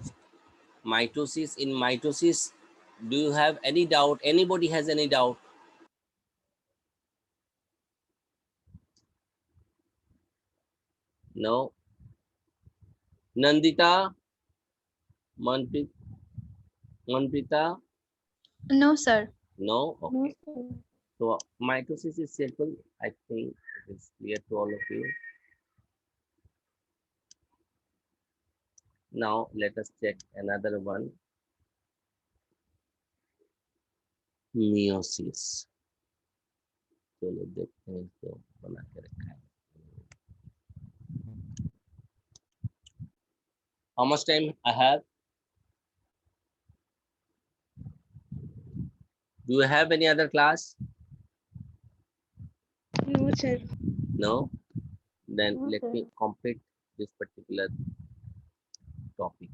mitosis. In mitosis, do you have any doubt? Anybody has any doubt? No. Nandita, Manprita, No, sir. no. Okay. So mitosis is simple. I think it is clear to all of you. Now let us check another one. Meiosis. चलो देखते हैं इसको बना के रखा है. How much time I have? Do you have any other class? No, sir. No. Then No, let sir. me complete this particular topic.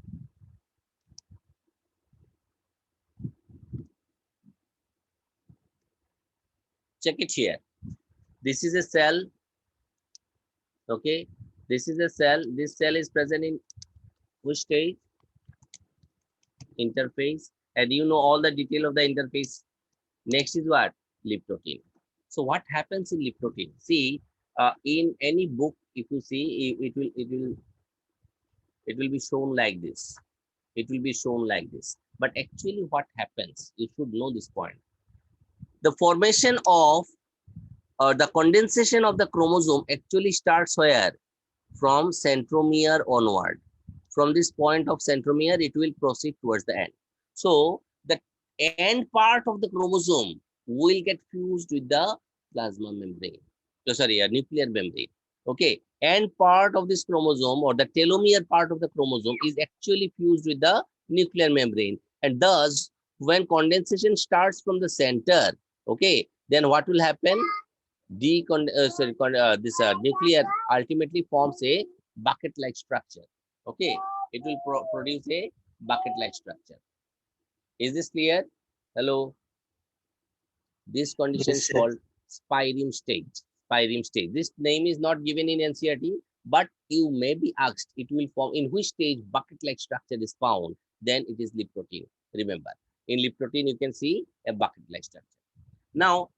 Check it here. This is a cell. Okay. This is a cell. This cell is present in which stage? Interphase. And you know all the detail of the interphase. Next is what? Lip protein. So what happens in lip protein? See, in any book, if you see, it will be shown like this. It will be shown like this. But actually, what happens? You should know this point. The formation of the condensation of the chromosome actually starts where? From centromere onward. From this point of centromere, it will proceed towards the end. So the end part of the chromosome will get fused with the plasma membrane. So, sorry, a nuclear membrane. Okay. End part of this chromosome or the telomere part of the chromosome is actually fused with the nuclear membrane. And thus, when condensation starts from the center, okay, then what will happen? This nuclear ultimately forms a bucket-like structure. Okay, it will produce a bucket-like structure. Is this clear? Hello. This condition Yes, is sir. called spireme stage. Spireme stage. This name is not given in NCERT, but you may be asked, it will form in which stage bucket-like structure is found, then it is lip protein. Remember, in lip protein, you can see a bucket-like structure. Now,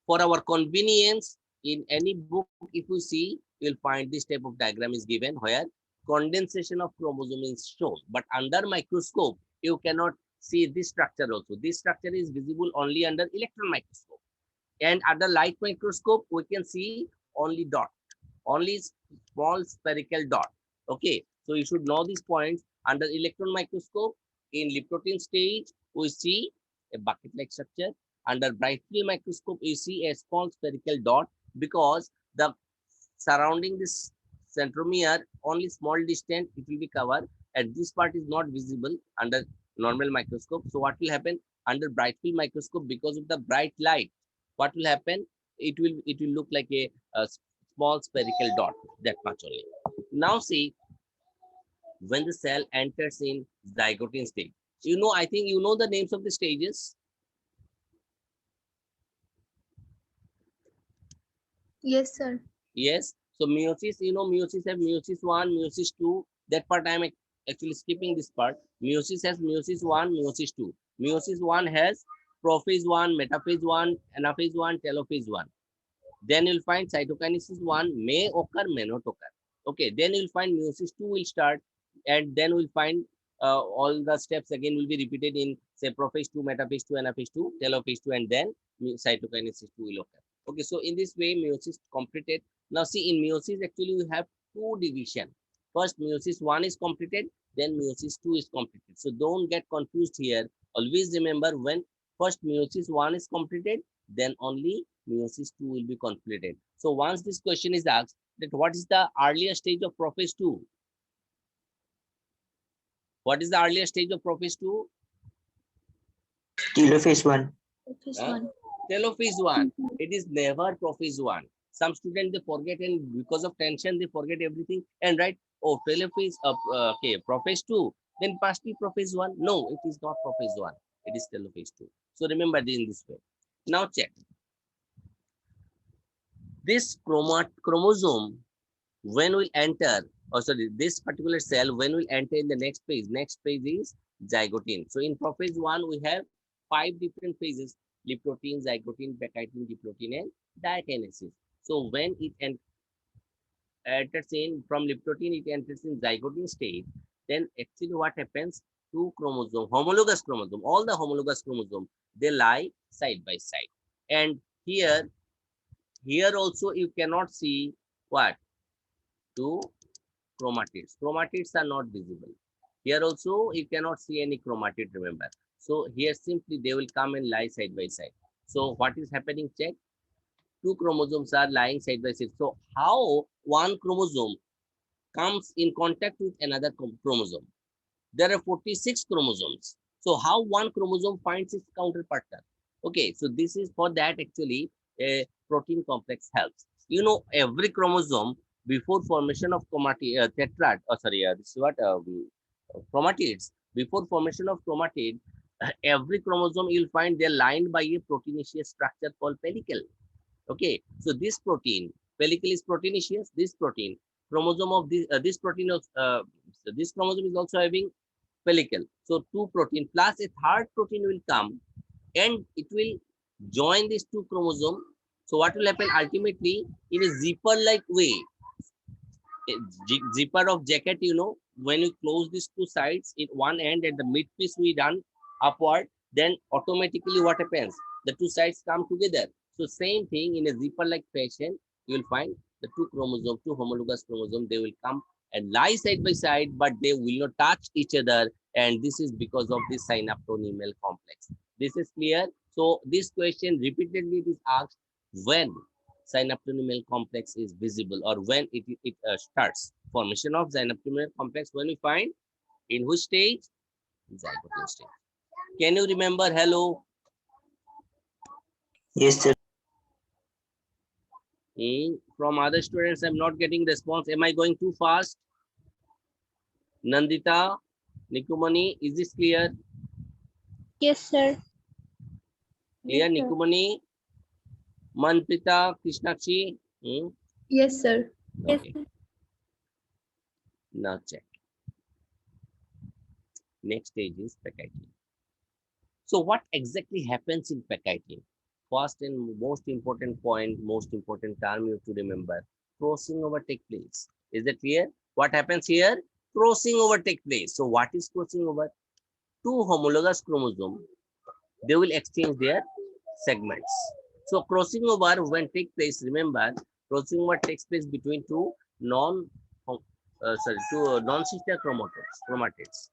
for our convenience, in any book, if you see, you'll find this type of diagram is given where condensation of chromosome is shown. But under microscope, you cannot see this structure also. This structure is visible only under electron microscope. And under light microscope, we can see only dot, only small spherical dot. Okay, so you should know these points. Under electron microscope, in lip protein stage, we see a bucket-like structure. Under bright field microscope, you see a small spherical dot because the surrounding this centromere only small distance it will be covered, and this part is not visible under normal microscope. So what will happen under bright field microscope, because of the bright light, what will happen? It will look like a small spherical dot, that much only. Now see, when the cell enters in zygote stage, I think you know the names of the stages. Yes, sir. Yes. So meiosis, meiosis have meiosis 1, meiosis 2. That part I am actually skipping this part. Meiosis has meiosis 1, meiosis 2. Meiosis 1 has prophase 1, metaphase 1, anaphase 1, telophase 1. Then you'll find cytokinesis 1 may occur, may not occur. Okay, then you'll find meiosis 2 will start, and then we'll find all the steps again will be repeated in, say, prophase 2, metaphase 2, anaphase 2, telophase 2, and then cytokinesis 2 will occur. Okay, so in this way, meiosis completed. Now see, in meiosis, actually, we have two division. First, meiosis 1 is completed, then meiosis 2 is completed. So don't get confused here. Always remember, when first meiosis 1 is completed, then only meiosis 2 will be completed. So once this question is asked, that what is the earlier stage of prophase 2? What is the earlier stage of prophase 2? Telophase 1. Prophase Huh? 1. Telophase 1. It is never prophase 1. Some students, they forget, and because of tension, they forget everything and write, oh, telophase, okay, prophase 2. Then must be prophase 1. No, it is not prophase 1. It is telophase 2. So remember this in this way. Now check. This chromosome, when we enter, this particular cell, when we enter in the next phase is zygote. So in prophase 1, we have 5 different phases: lipprotein, zygote, bacchitin, diplotin, and diakinesis. So when it enters in from lipprotein, it enters in zygote state, then actually what happens? Two chromosome, homologous chromosome, all the homologous chromosome, they lie side by side. And here also you cannot see what? Two chromatids. Chromatids are not visible. Here also you cannot see any chromatid, remember. So here simply they will come and lie side by side. So what is happening? Check. Two chromosomes are lying side by side. So how one chromosome comes in contact with another chromosome? There are 46 chromosomes. So how one chromosome finds its counterpart? Okay, so this is for that actually a protein complex helps. Every chromosome, before formation of tetrad, this is what chromatids. Before formation of chromatid, every chromosome you'll find they're lined by a proteinaceous structure called pellicle. Okay, so this protein, pellicle is proteinaceous. This protein, chromosome of this protein of this chromosome is also having pellicle. So two protein plus a third protein will come, and it will join these two chromosomes. So what will happen ultimately in a zipper-like way? A zipper of jacket, when you close these two sides, in one end at the mid piece we done upward, then automatically what happens? The two sides come together. So same thing in a zipper-like fashion, you will find the two chromosomes, two homologous chromosomes, they will come and lie side by side, but they will not touch each other. And this is because of this synaptonemal complex. This is clear. So this question repeatedly is asked when synaptonemal complex is visible, or when it starts. Formation of synaptonemal complex, when we find in which stage? Zygote stage. Can you remember? Hello. Yes, sir. From other students, I'm not getting response. Am I going too fast? Nandita, Nikumani, is this clear? Yes, sir. Clear, Yes, sir. Nikumani? Manprita, Krishnakshi? Yes, sir. Okay. Now check. Next stage is packaging. So what exactly happens in packaging? First and most important point, most important term you have to remember, crossing over take place. Is that clear? What happens here? Crossing over take place. So what is crossing over? Two homologous chromosomes, they will exchange their segments. So crossing over when take place, remember, crossing over takes place between two non-sister chromatids.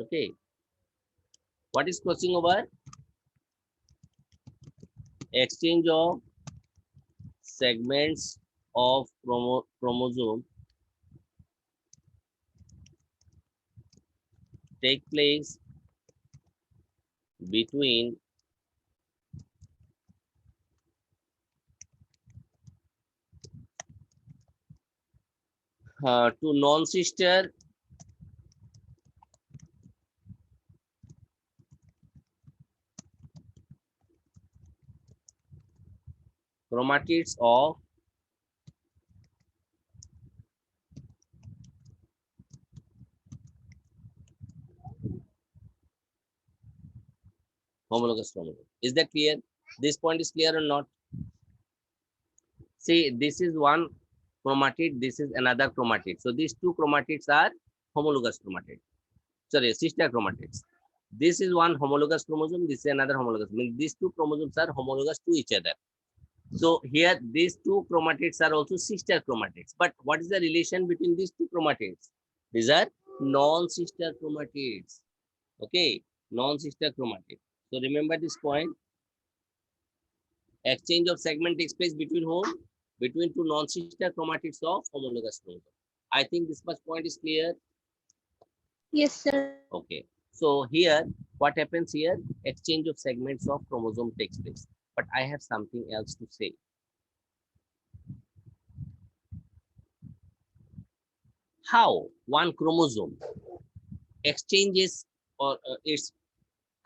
Okay. What is crossing over? Exchange of segments of chromosome take place between two non-sister chromatids of homologous chromosome. Is that clear? This point is clear or not? See, this is one chromatid, this is another chromatid. So these two chromatids are homologous chromatids. Sorry, sister chromatids. This is one homologous chromosome, this is another homologous. Means these two chromosomes are homologous to each other. So here these two chromatids are also sister chromatids. But what is the relation between these two chromatids? These are non-sister chromatids. Okay, non-sister chromatids. So remember this point. Exchange of segment takes place between whom? Between two non-sister chromatids of homologous chromosome. I think this much point is clear. Yes, sir. Okay. So here, what happens here? Exchange of segments of chromosome takes place. But I have something else to say. How one chromosome exchanges or its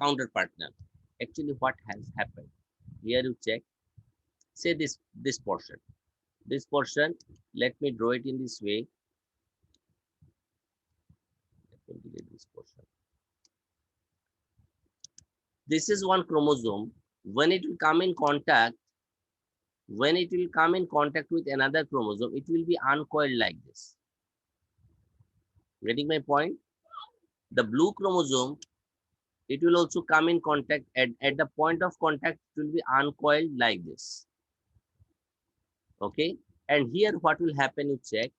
counterpartner. Actually, what has happened? Here you check. Say this portion. This portion, let me draw it in this way. Let me delete this portion. This is one chromosome. When it will come in contact, with another chromosome, it will be uncoiled like this. Getting my point? The blue chromosome, it will also come in contact at the point of contact, it will be uncoiled like this. Okay. And here what will happen, you check.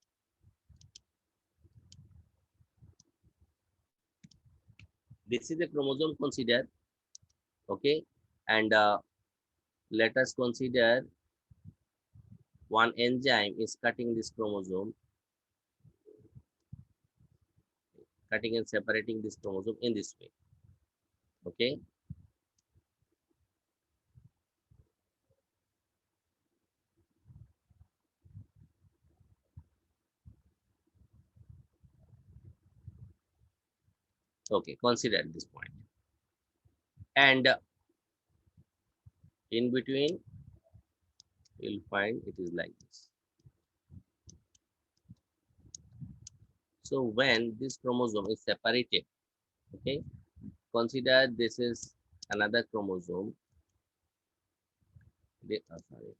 This is the chromosome consider. Okay. And let us consider one enzyme is cutting this chromosome, cutting and separating this chromosome in this way. Okay. Okay, consider this point. And in between, you'll find it is like this. So when this chromosome is separated, okay, consider this is another chromosome. Sorry.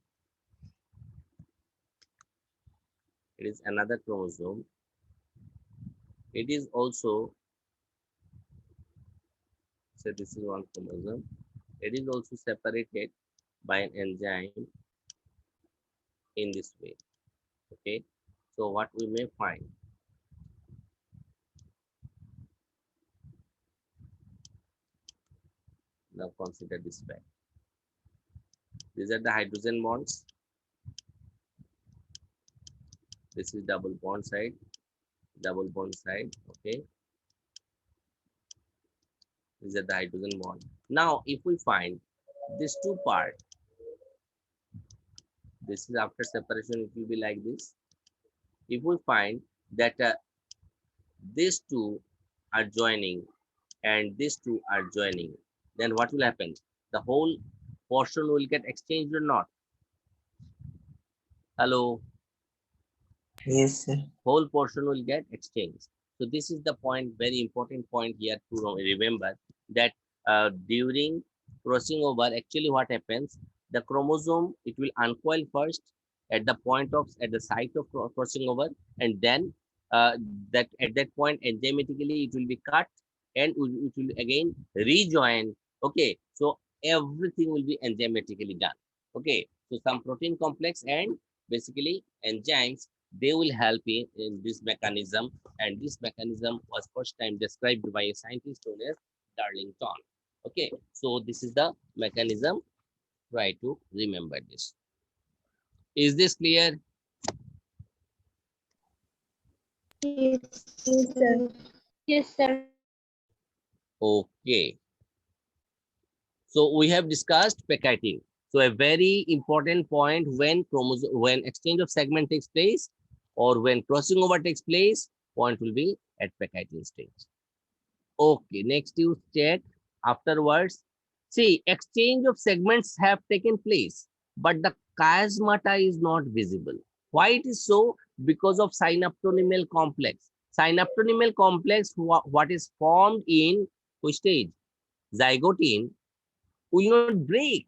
It is another chromosome. It is also, so this is one chromosome. It is also separated by an enzyme in this way. Okay. So what we may find, now consider this fact. These are the hydrogen bonds. This is double bond side, okay. These are the hydrogen bond. Now, if we find these two parts, this is after separation, it will be like this. If we find that these two are joining and these two are joining, then what will happen? The whole portion will get exchanged or not? Hello. Yes, sir. Whole portion will get exchanged. So this is the point, very important point here to remember, that during crossing over, actually what happens, the chromosome, it will uncoil first at the point of, at the site of crossing over, and then that at that point enzymatically it will be cut and it will again rejoin. Okay, so everything will be enzymatically done. Okay, so some protein complex and basically enzymes, they will help in this mechanism, and this mechanism was first time described by a scientist known as Darlington. Okay, so this is the mechanism. Try to remember this. Is this clear? Yes, sir. Yes, sir. Okay, so we have discussed packeting. So a very important point, when chromosome, when exchange of segment takes place or when crossing over takes place, point will be at packeting stage. Okay, next you check afterwards. See, exchange of segments have taken place, but the chiasmata is not visible. Why it is so? Because of synaptonymal complex. Synaptonymal complex, what is formed in which stage? Zygote will not break.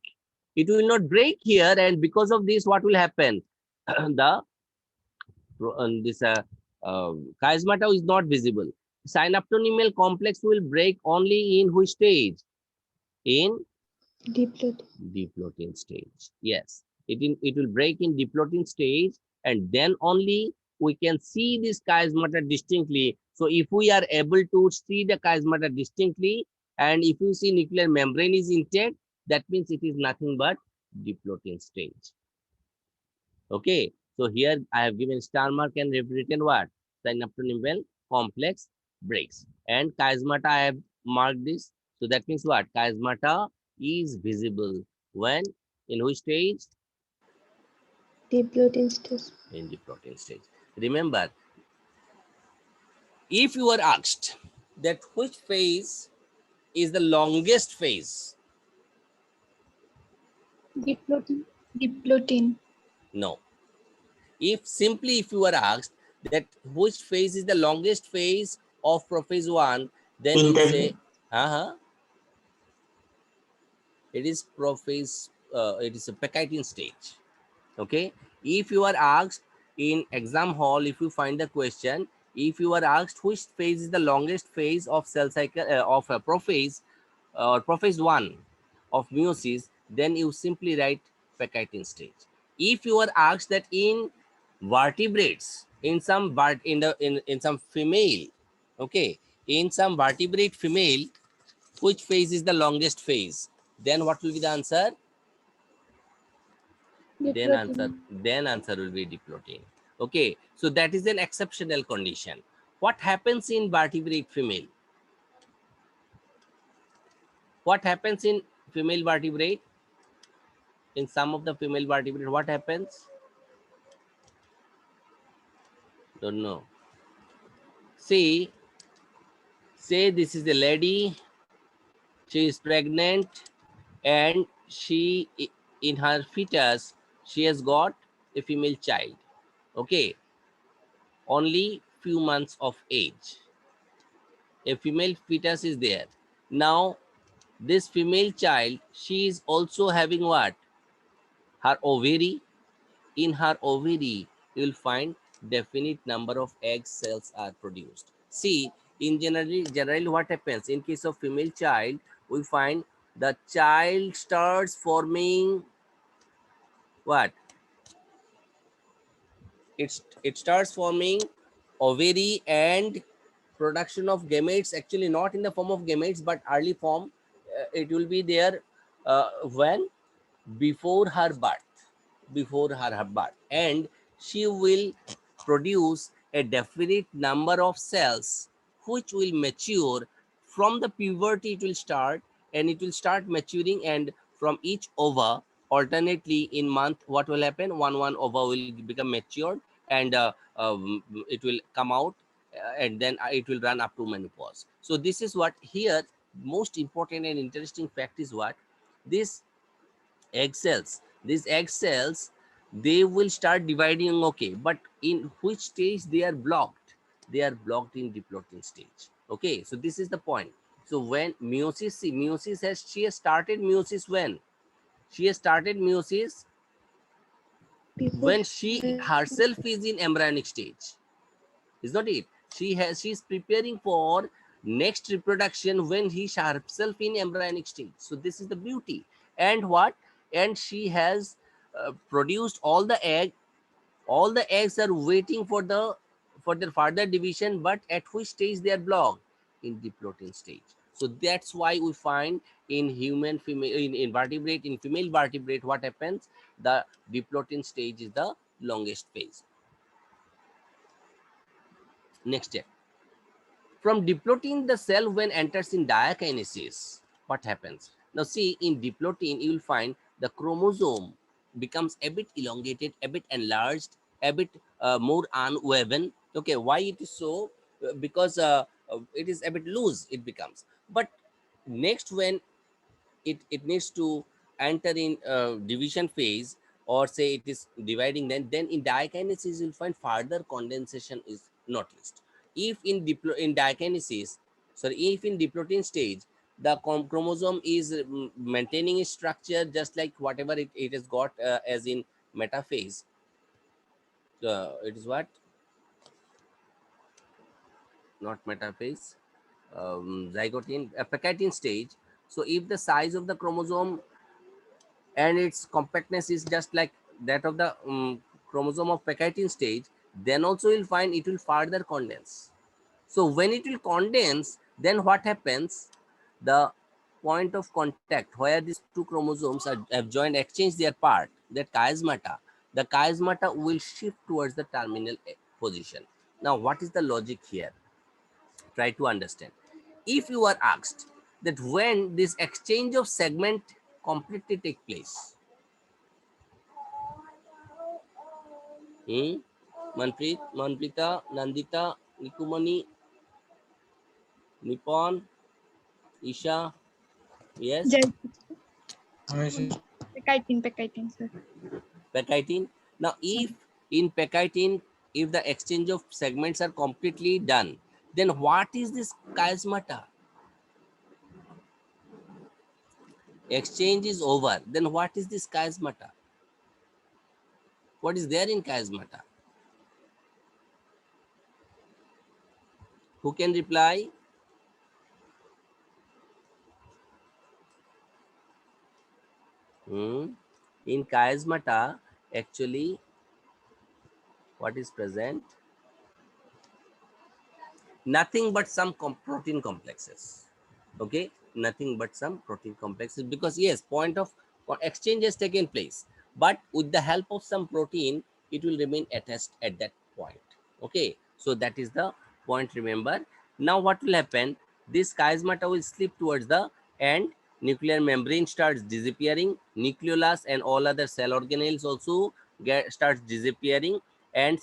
It will not break here, and because of this, what will happen? The this chiasmata is not visible. Synaptonymal complex will break only in which stage? In Diploid. diplotin stage. Yes, it will break in diplotin stage, and then only we can see this chiasmata distinctly. So if we are able to see the chiasmata distinctly, and if you see nuclear membrane is intact, that means it is nothing but diplotin stage. Okay, so here I have given star mark and written what? Synaptonymal complex breaks. And chiasmata, I have marked this. So that means what? Chiasmata is visible when? In which stage? Diploid stage. In the protein stage. Remember, if you are asked that which phase is the longest phase? Diploid. Diploid. No. If you are asked that which phase is the longest phase of prophase 1, then you Inter. say, it is prophase, it is a pachytene stage. Okay, if you are asked in exam hall, if you find the question, if you are asked which phase is the longest phase of cell cycle of a prophase or prophase 1 of meiosis, then you simply write pachytene stage. If you are asked that in vertebrates, in some in some female, okay, in some vertebrate female, which phase is the longest phase, then what will be the answer? Diploid. Then answer will be diplotin. Okay, so that is an exceptional condition. What happens in vertebrate female? What happens in female vertebrate? In some of the female vertebrate, what happens? Don't know. See, say this is a lady, she is pregnant, and she, in her fetus, she has got a female child. Okay, only few months of age. A female fetus is there. Now, this female child, she is also having what? Her ovary. In her ovary, you will find definite number of egg cells are produced. See, in generally what happens in case of female child, we find the child starts forming what? It starts forming ovary and production of gametes, actually not in the form of gametes but early form. It will be there when? Before her birth, and she will produce a definite number of cells which will mature. From the puberty it will start, and it will start maturing, and from each ova alternately in month, what will happen? One ova will become matured, and it will come out, and then it will run up to menopause. So this is what here most important and interesting fact is what? This egg cells, these egg cells, they will start dividing, okay, but in which stage they are blocked? They are blocked in diplotin stage. Okay, so this is the point. So when meiosis, see, she has started meiosis when? She has started meiosis when she herself is in embryonic stage. Is not it? She's preparing for next reproduction when he herself in embryonic stage. So this is the beauty. And what? And she has produced all the egg. All the eggs are waiting for their further division, but at which stage they are blocked? In diplotin stage. So that's why we find in human female, in vertebrate, in female vertebrate, what happens? The diplotin stage is the longest phase. Next step. From diplotin, the cell when enters in diakinesis, what happens? Now see, in diplotin, you will find the chromosome becomes a bit elongated, a bit enlarged, a bit more unwoven. Okay, why it is so? Because it is a bit loose, it becomes. But next, when it needs to enter in division phase, or say it is dividing, then in diakinesis you'll find further condensation is noticed. If in diakinesis, sorry, if in diplotin stage the chromosome is maintaining its structure just like whatever it has got as in metaphase, it is what, not metaphase, zygote, pectine stage. So if the size of the chromosome and its compactness is just like that of the chromosome of pectine stage, then also you'll find it will further condense. So when it will condense, then what happens? The point of contact where these two chromosomes have joined, exchange their part, that chiasmata, the chiasmata will shift towards the terminal position. Now, what is the logic here? Try to understand. If you are asked that when this exchange of segment completely take place, Manpreet, Manprita, Nandita, Nikumani, Nippon, Isha, yes, Pectine, sir. pectine. Now, if in pectine, if the exchange of segments are completely done, then what is this chiasmata? Exchange is over. Then what is this chiasmata? What is there in chiasmata? Who can reply? In chiasmata, actually, what is present? Nothing but some protein complexes. Okay, nothing but some protein complexes, because yes, point of exchange has taken place, but with the help of some protein, it will remain attached at that point. Okay, so that is the point, remember. Now what will happen? This chiasmata will slip towards the end, nuclear membrane starts disappearing, nucleolus and all other cell organelles also starts disappearing, and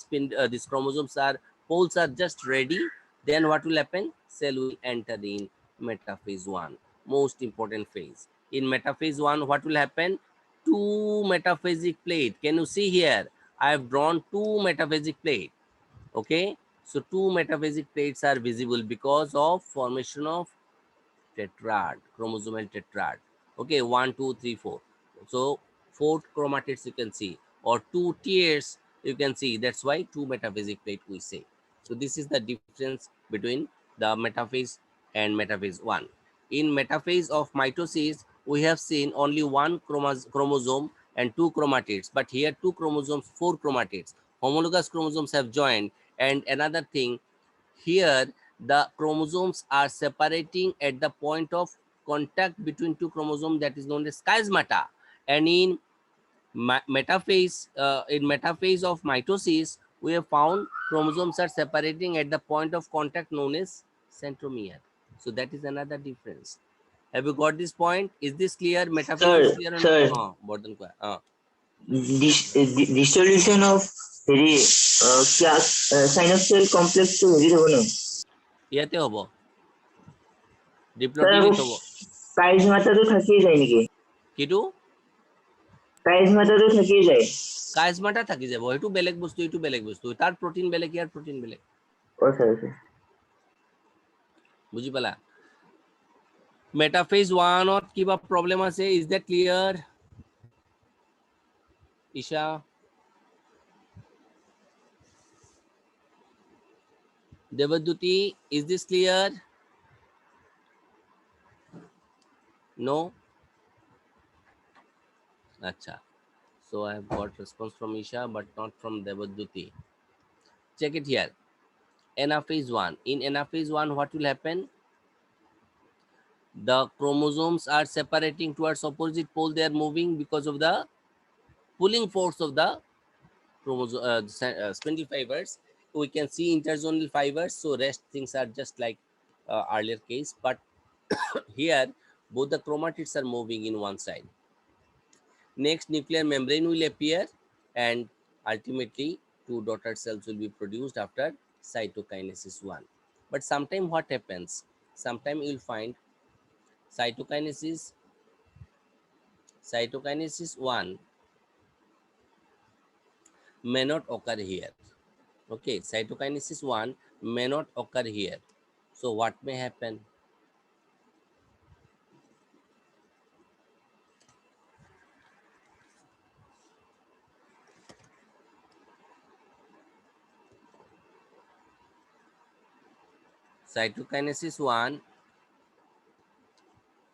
these chromosomes are, poles are just ready. Then what will happen? Cell will enter in metaphase 1, most important phase. In metaphase 1, what will happen? Two metaphasic plate. Can you see here? I have drawn two metaphasic plate. Okay, so two metaphasic plates are visible because of formation of tetrad, chromosomal tetrad. Okay, 1, 2, 3, 4. So 4 chromatids you can see, or 2 tiers you can see. That's why two metaphasic plate we say. So this is the difference between the metaphase and metaphase 1. In metaphase of mitosis, we have seen only one chromosome and two chromatids, but here two chromosomes, 4 chromatids. Homologous chromosomes have joined, and another thing, here the chromosomes are separating at the point of contact between two chromosomes, that is known as chiasmata. And in metaphase, of mitosis, we have found chromosomes are separating at the point of contact known as centromere. So that is another difference. Have you got this point? Is this clear? Metaphase is clear? Sir, dissolution of synapsal complex to হেৰি হ'ব ন ইয়াতে হ'ব, sir ডিপ্লটিনিত হ'ব। কাইজমাটাটো থাকিয়ে যায় নেকি? কিটো? কাইজমাটাটো থাকিয়ে যায়। কাইজমাটা থাকি যাব এটো বেলেগ বস্তু এটো বেলেগ বস্তু তার প্রোটিন বেলেগ ইয়ার প্রোটিন বেলেগ Oh, sir. বুঝি পালা মেটাফেজ 1 ত কিবা প্রবলেম আছে is that clear Isha Debduti is this clear no acha so I have got response from Isha but not from Devaduti. Check it here. Anaphase 1. In anaphase 1, what will happen? The chromosomes are separating towards opposite pole. They are moving because of the pulling force of the spindle fibers. We can see interzonal fibers. So rest things are just like earlier case. But here, both the chromatids are moving in one side. Next, nuclear membrane will appear and ultimately 2 daughter cells will be produced after cytokinesis 1. But sometime what happens? Sometime you will find cytokinesis 1 may not occur here. Okay, cytokinesis 1 may not occur here. So what may happen? Cytokinesis 1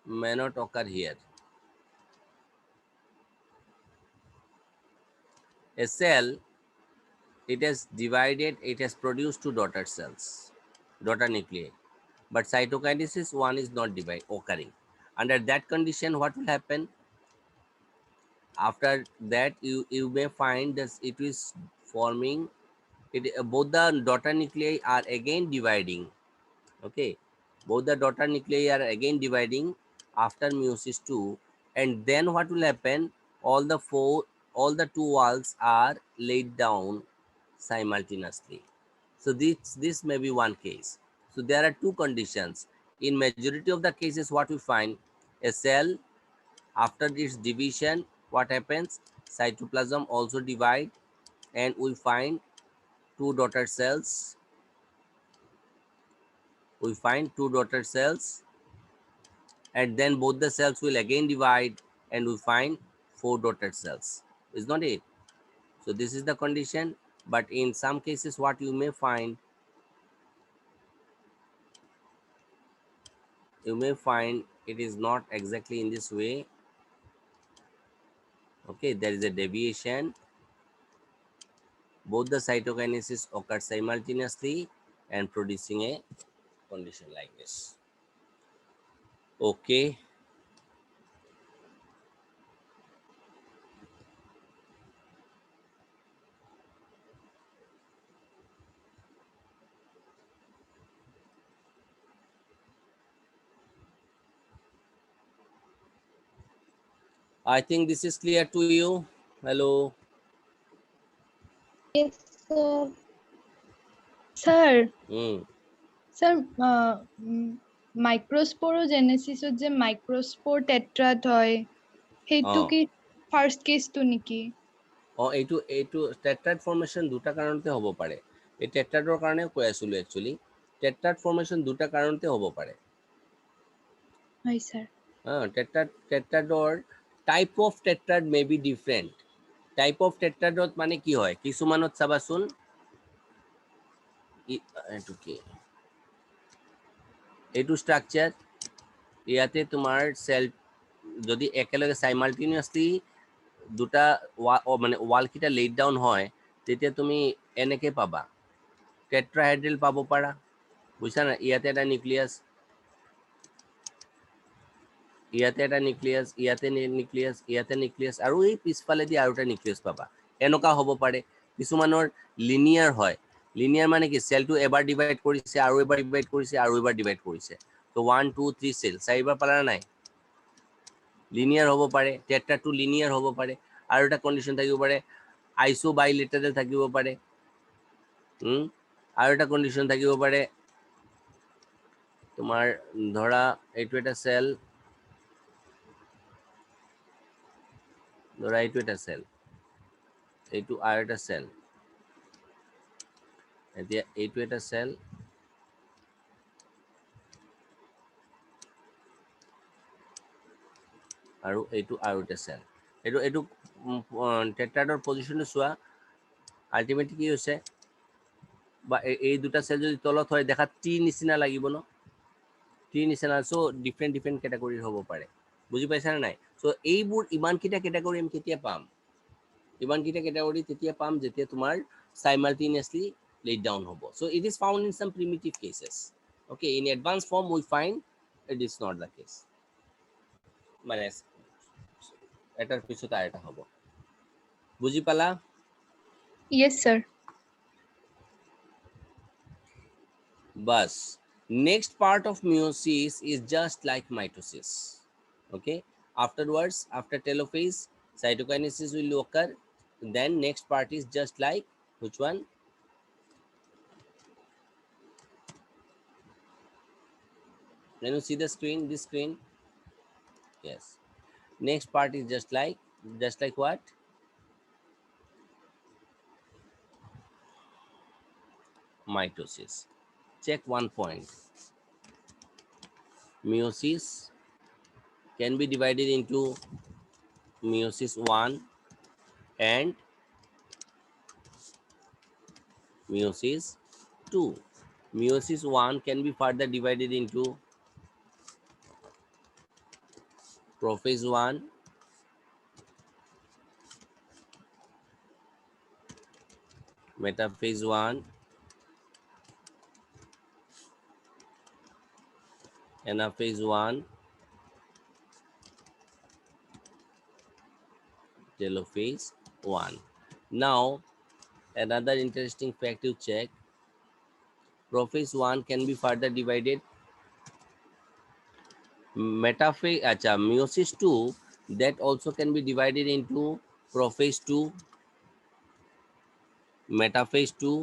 may not occur here. A cell, it has divided, it has produced 2 daughter cells, daughter nuclei. But cytokinesis 1 is not occurring. Under that condition, what will happen? After that, you may find that it is forming, both the daughter nuclei are again dividing. Okay, both the daughter nuclei are again dividing after meiosis 2, and then what will happen? All the 2 walls are laid down simultaneously. So this may be one case. So there are 2 conditions. In majority of the cases, what we find, a cell after its division, what happens? Cytoplasm also divide, and we find 2 daughter cells. We find 2 daughter cells, and then both the cells will again divide, and we find 4 daughter cells. Is not it? So this is the condition. But in some cases, what you may find, it is not exactly in this way. Okay, there is a deviation. Both the cytokinesis occur simultaneously and producing a condition like this. Okay. I think this is clear to you. Hello. Yes, sir. Sir, Hmm. sir, মাইক্ৰস্পৰোজেনেচিছত যে মাইক্ৰস্পোৰ টেট্ৰাড হয় সেইটো Oh. কি first কেছটো নেকি? এইটো টেট্ৰাড formation দুটা কাৰণতে হ'ব পাৰে। এই টেট্ৰাডৰ কাৰণে কৈ আছিলোঁ একচুৱেলি। টেট্ৰাড ফৰ্মেশ্যন দুটা কাৰণতে হ'ব পাৰে। হয় স্যাৰ। টেট্ৰাডৰ type of tetrad may be different. Type of টেট্ৰাডত মানে কি হয়, কিছুমানত চাবাচোন, এইটো কি, এইটো ষ্ট্ৰাকচাৰ, ইয়াতে তোমাৰ চেল যদি একেলগে চাইমাল্টেনিয়াছলি দুটা মানে ৱালকেইটা লেড ডাউন হয়, তেতিয়া তুমি এনেকৈ পাবা, টেট্ৰাহাইড্ৰেল পাব পাৰা, বুজিছা না? ইয়াতে এটা নিউক্লিয়াছ, ইয়াতে এটা নিউক্লিয়াছ, ইয়াতে নিউক্লিয়াছ, ইয়াতে নিউক্লিয়াছ, আৰু এই পিছফালেদি আৰু এটা নিউক্লিয়াছ পাবা। এনেকুৱা হ'ব পাৰে। কিছুমানৰ লিনিয়াৰ হয়। লিনিয়াৰ মানে কি, চেলটো এবাৰ ডিভাইড কৰিছে, আৰু এবাৰ ডিভাইড কৰিছে, আৰু এবাৰ ডিভাইড কৰিছে। তো 1 2 3 চেল, 4বাৰ পালা নাই? লিনিয়াৰ হ'ব পাৰে। টেট্ৰাটো লিনিয়াৰ হ'ব পাৰে। আৰু এটা কণ্ডিশ্যন থাকিব পাৰে, আইচো বাইলেটাৰেল থাকিব পাৰে। আৰু এটা কণ্ডিশ্যন থাকিব পাৰে, তোমাৰ ধৰা এইটো এটা চেল, ধৰা এইটো এটা চেল, এইটো আৰু এটা সেল এতিয়া এইটো এটা সেল আৰু এইটো আৰু এটা সেল এইটো টেট্ৰাডৰ পজিশনটো চোৱা আল্টিমেটলি কি হৈছে বা এই দুটা সেল যদি তলত হয় দেখা টি নিচিনা লাগিব ন টি নিচিনা সো ডিফাৰেন্ট ক্যাটাগৰি হ'ব পাৰে বুজি পাইছা না নাই সো এইবোৰ ইমান কিটা ক্যাটাগৰি আমি কেতিয়া পাম ইমান কিটা ক্যাটাগৰি তেতিয়া পাম যেতিয়া তোমাৰ simultaneously laid down hobo so it is found in some primitive cases okay in advanced form we find it is not the case মানে এটাৰ পিছত এটা হ'ব বুজি পালা Yes, sir. bus next part of meiosis is just like mitosis okay afterwards after telophase cytokinesis will occur then next part is just like which one can you see the screen this screen yes next part is just like what mitosis check one point meiosis can be divided into meiosis 1 and meiosis 2 meiosis 1 can be further divided into prophase 1 metaphase 1 anaphase 1 telophase 1 now another interesting fact to check prophase 1 can be further divided metaphase acha meiosis 2 that also can be divided into prophase 2 metaphase 2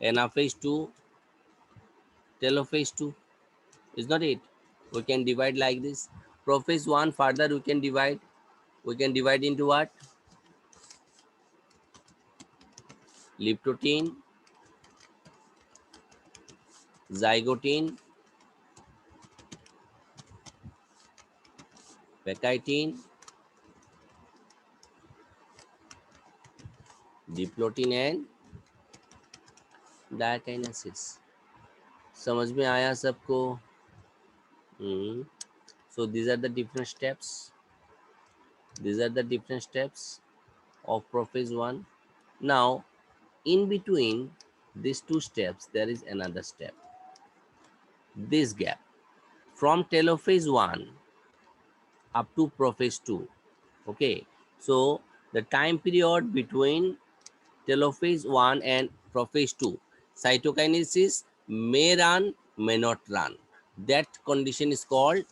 anaphase 2 telophase 2 is not it we can divide like this prophase 1 further we can divide into what liptotin zygotin pectitin diplotin and diakinesis समझ में आया सबको so these are the different steps of prophase 1 now in between these two steps there is another step this gap from telophase 1 up to prophase 2 okay so the time period between telophase 1 and prophase 2 cytokinesis may run may not run that condition is called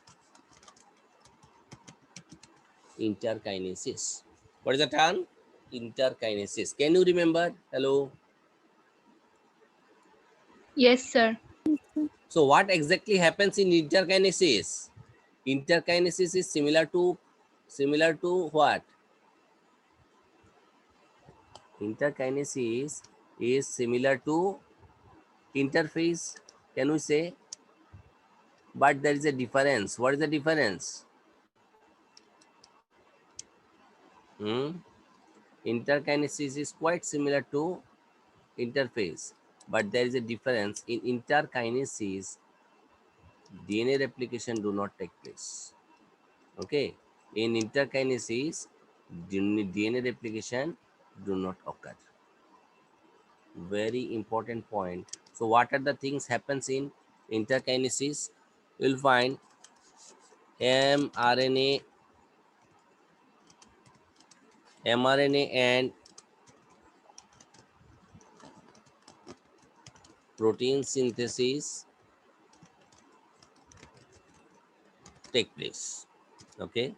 interkinesis what is the term interkinesis can you remember hello Yes, sir. so what exactly happens in interkinesis interkinesis is similar to what interkinesis is similar to interphase can we say but there is a difference what is the difference interkinesis is quite similar to interphase but there is a difference in interkinesis dna replication do not take place okay in interkinesis dna replication do not occur very important point so what are the things happens in interkinesis you'll find mRNA and protein synthesis take place okay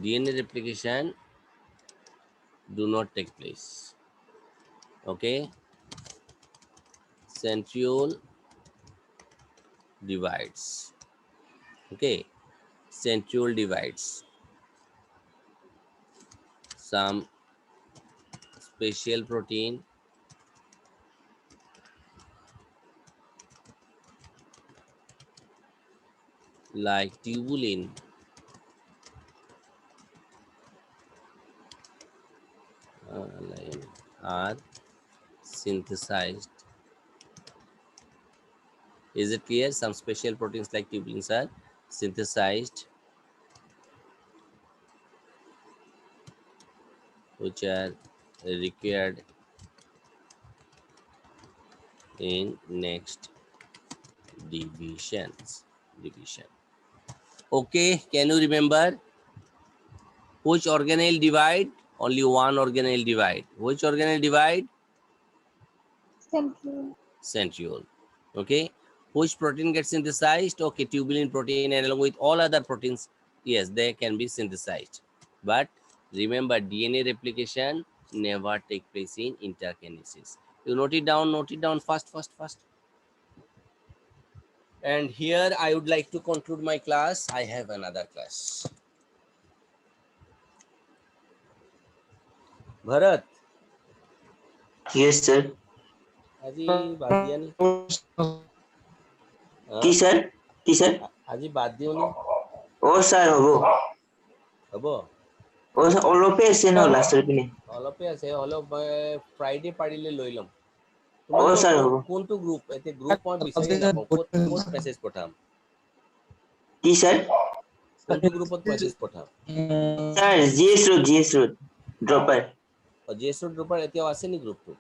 dna replication do not take place okay centriole divides. Okay, centriole divides some special protein like tubulin are synthesized. Is it clear? Some special proteins like tubulins are synthesized, which are required in next division. Okay, can you remember which organelle divide? Only one organelle divide. Which organelle divide? Central. Centriole. Okay, which protein gets synthesized? Okay, tubulin protein, and along with all other proteins, yes, they can be synthesized. But remember, DNA replication never take place in interkinesis. You note it down fast. And here I would like to conclude my class. I have another class. Bharat, Yes, sir. আজি বাদ দিয়া নি? কি sir? কি sir? আজি বাদ দিও নি? স্যার হ'ব। হ'ব? স্যার অলপে আছে ন লাষ্টৰ পিনে। অলপে আছে, হ'লেও ফ্ৰাইডে পাৰিলে লৈ ল'ম। স্যার হ'ব। কোনটো গ্ৰুপ? এতিয়া গ্ৰুপ মই বিচাৰি নাপাওঁ। ক'ত মেছেজ পঠাম? কি স্যার? কোনটো গ্ৰুপত মেছেজ পঠাম? Sir G S road dropper. G S গ্ৰুপৰ এতিয়াও আছে নি গ্ৰুপটো?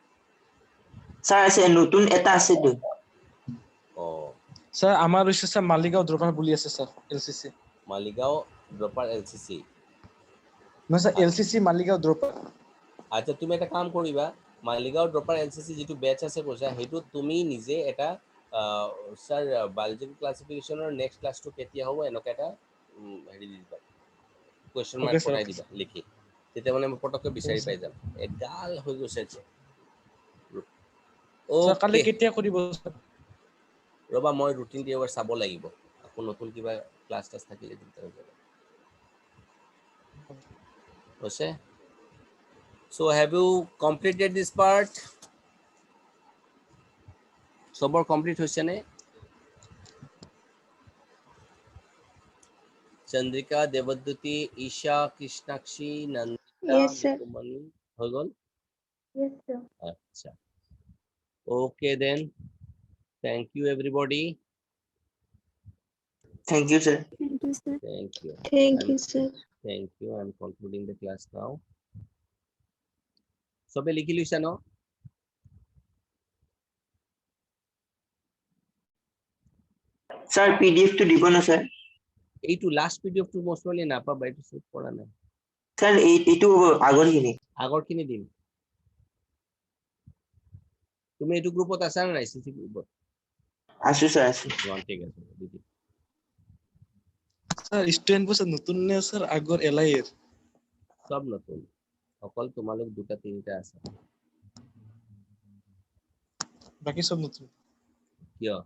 স্যার আছে, নতুন এটা আছে তো। স্যার আমার হচ্ছে স্যার মালিগাঁও ড্রপার বলি আছে স্যার এলসিসি। মালিগাঁও ড্ৰপাৰ এলচিচি। না স্যার এলসিসি মালিগাঁও ড্রপার। আচ্ছা, তুমি এটা কাম কৰিবা, মালিগাঁও ড্ৰপাৰ এলচিচি যিটো বেচ আছে কৈছা, সেইটো তুমি নিজে এটা স্যাৰ বায়োলজিকেল ক্লাছিফিকেশ্যনৰ নেক্সট ক্লাছটো কেতিয়া হ'ব এনেকুৱা এটা হেৰি দি দিবা, কুৱেশ্যন মাৰ্ক পঠাই দিবা লিখি, তেতিয়া মানে মই পটককৈ বিচাৰি পাই যাম। এগাল হৈ গৈছে যে। স্যার কালি অ'কে, কেতিয়া কৰিব স্যার? ৰ'বা মই ৰুটিনটো এবাৰ চাব লাগিব, আকৌ নতুন কিবা ক্লাছ টাছ থাকিলে দিগদাৰ হৈ যাব। হৈছে? So have you completed this part? সবৰ কমপ্লিট হৈছে নে? চন্দ্ৰিকা, দেৱদ্যুতি, ঈশা, কৃষ্ণাক্ষী, নন্দিতা, মুকুমণি হৈ গ'ল? Yes, sir. আচ্ছা, okay then, thank you everybody. Thank you, sir. Thank you, sir. Thank you. Thank you, sir. Thank you. I'm concluding the class now. সবে লিখি লৈছা ন? Sir PDF টো দিব না স্যার? এইটো লাষ্ট পিডিএফটো most probably নাপাবা, এইটো সেভ কৰা নাই। স্যার এইটো আগৰখিনি। আগৰখিনি দিম। তুমি এইটো গ্ৰুপত আছা নে নাই? চিচি গ্ৰুপত আছো স্যার, আছো। ঠিক আছে, দি দিম। স্যার স্টুডেন্ট বসে নতুন নে স্যার আগর এলআই এর? সব নতুন, অকল তোমালোক দুটা তিনিটা আছে। বাকি সব নতুন। কিয়?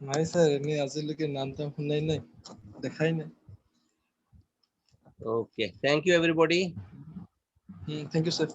নাই স্যার এনে আজিলৈকে নাম টাম শুনাই নাই, দেখাই নাই। Okay, thank you everybody. Thank you sir.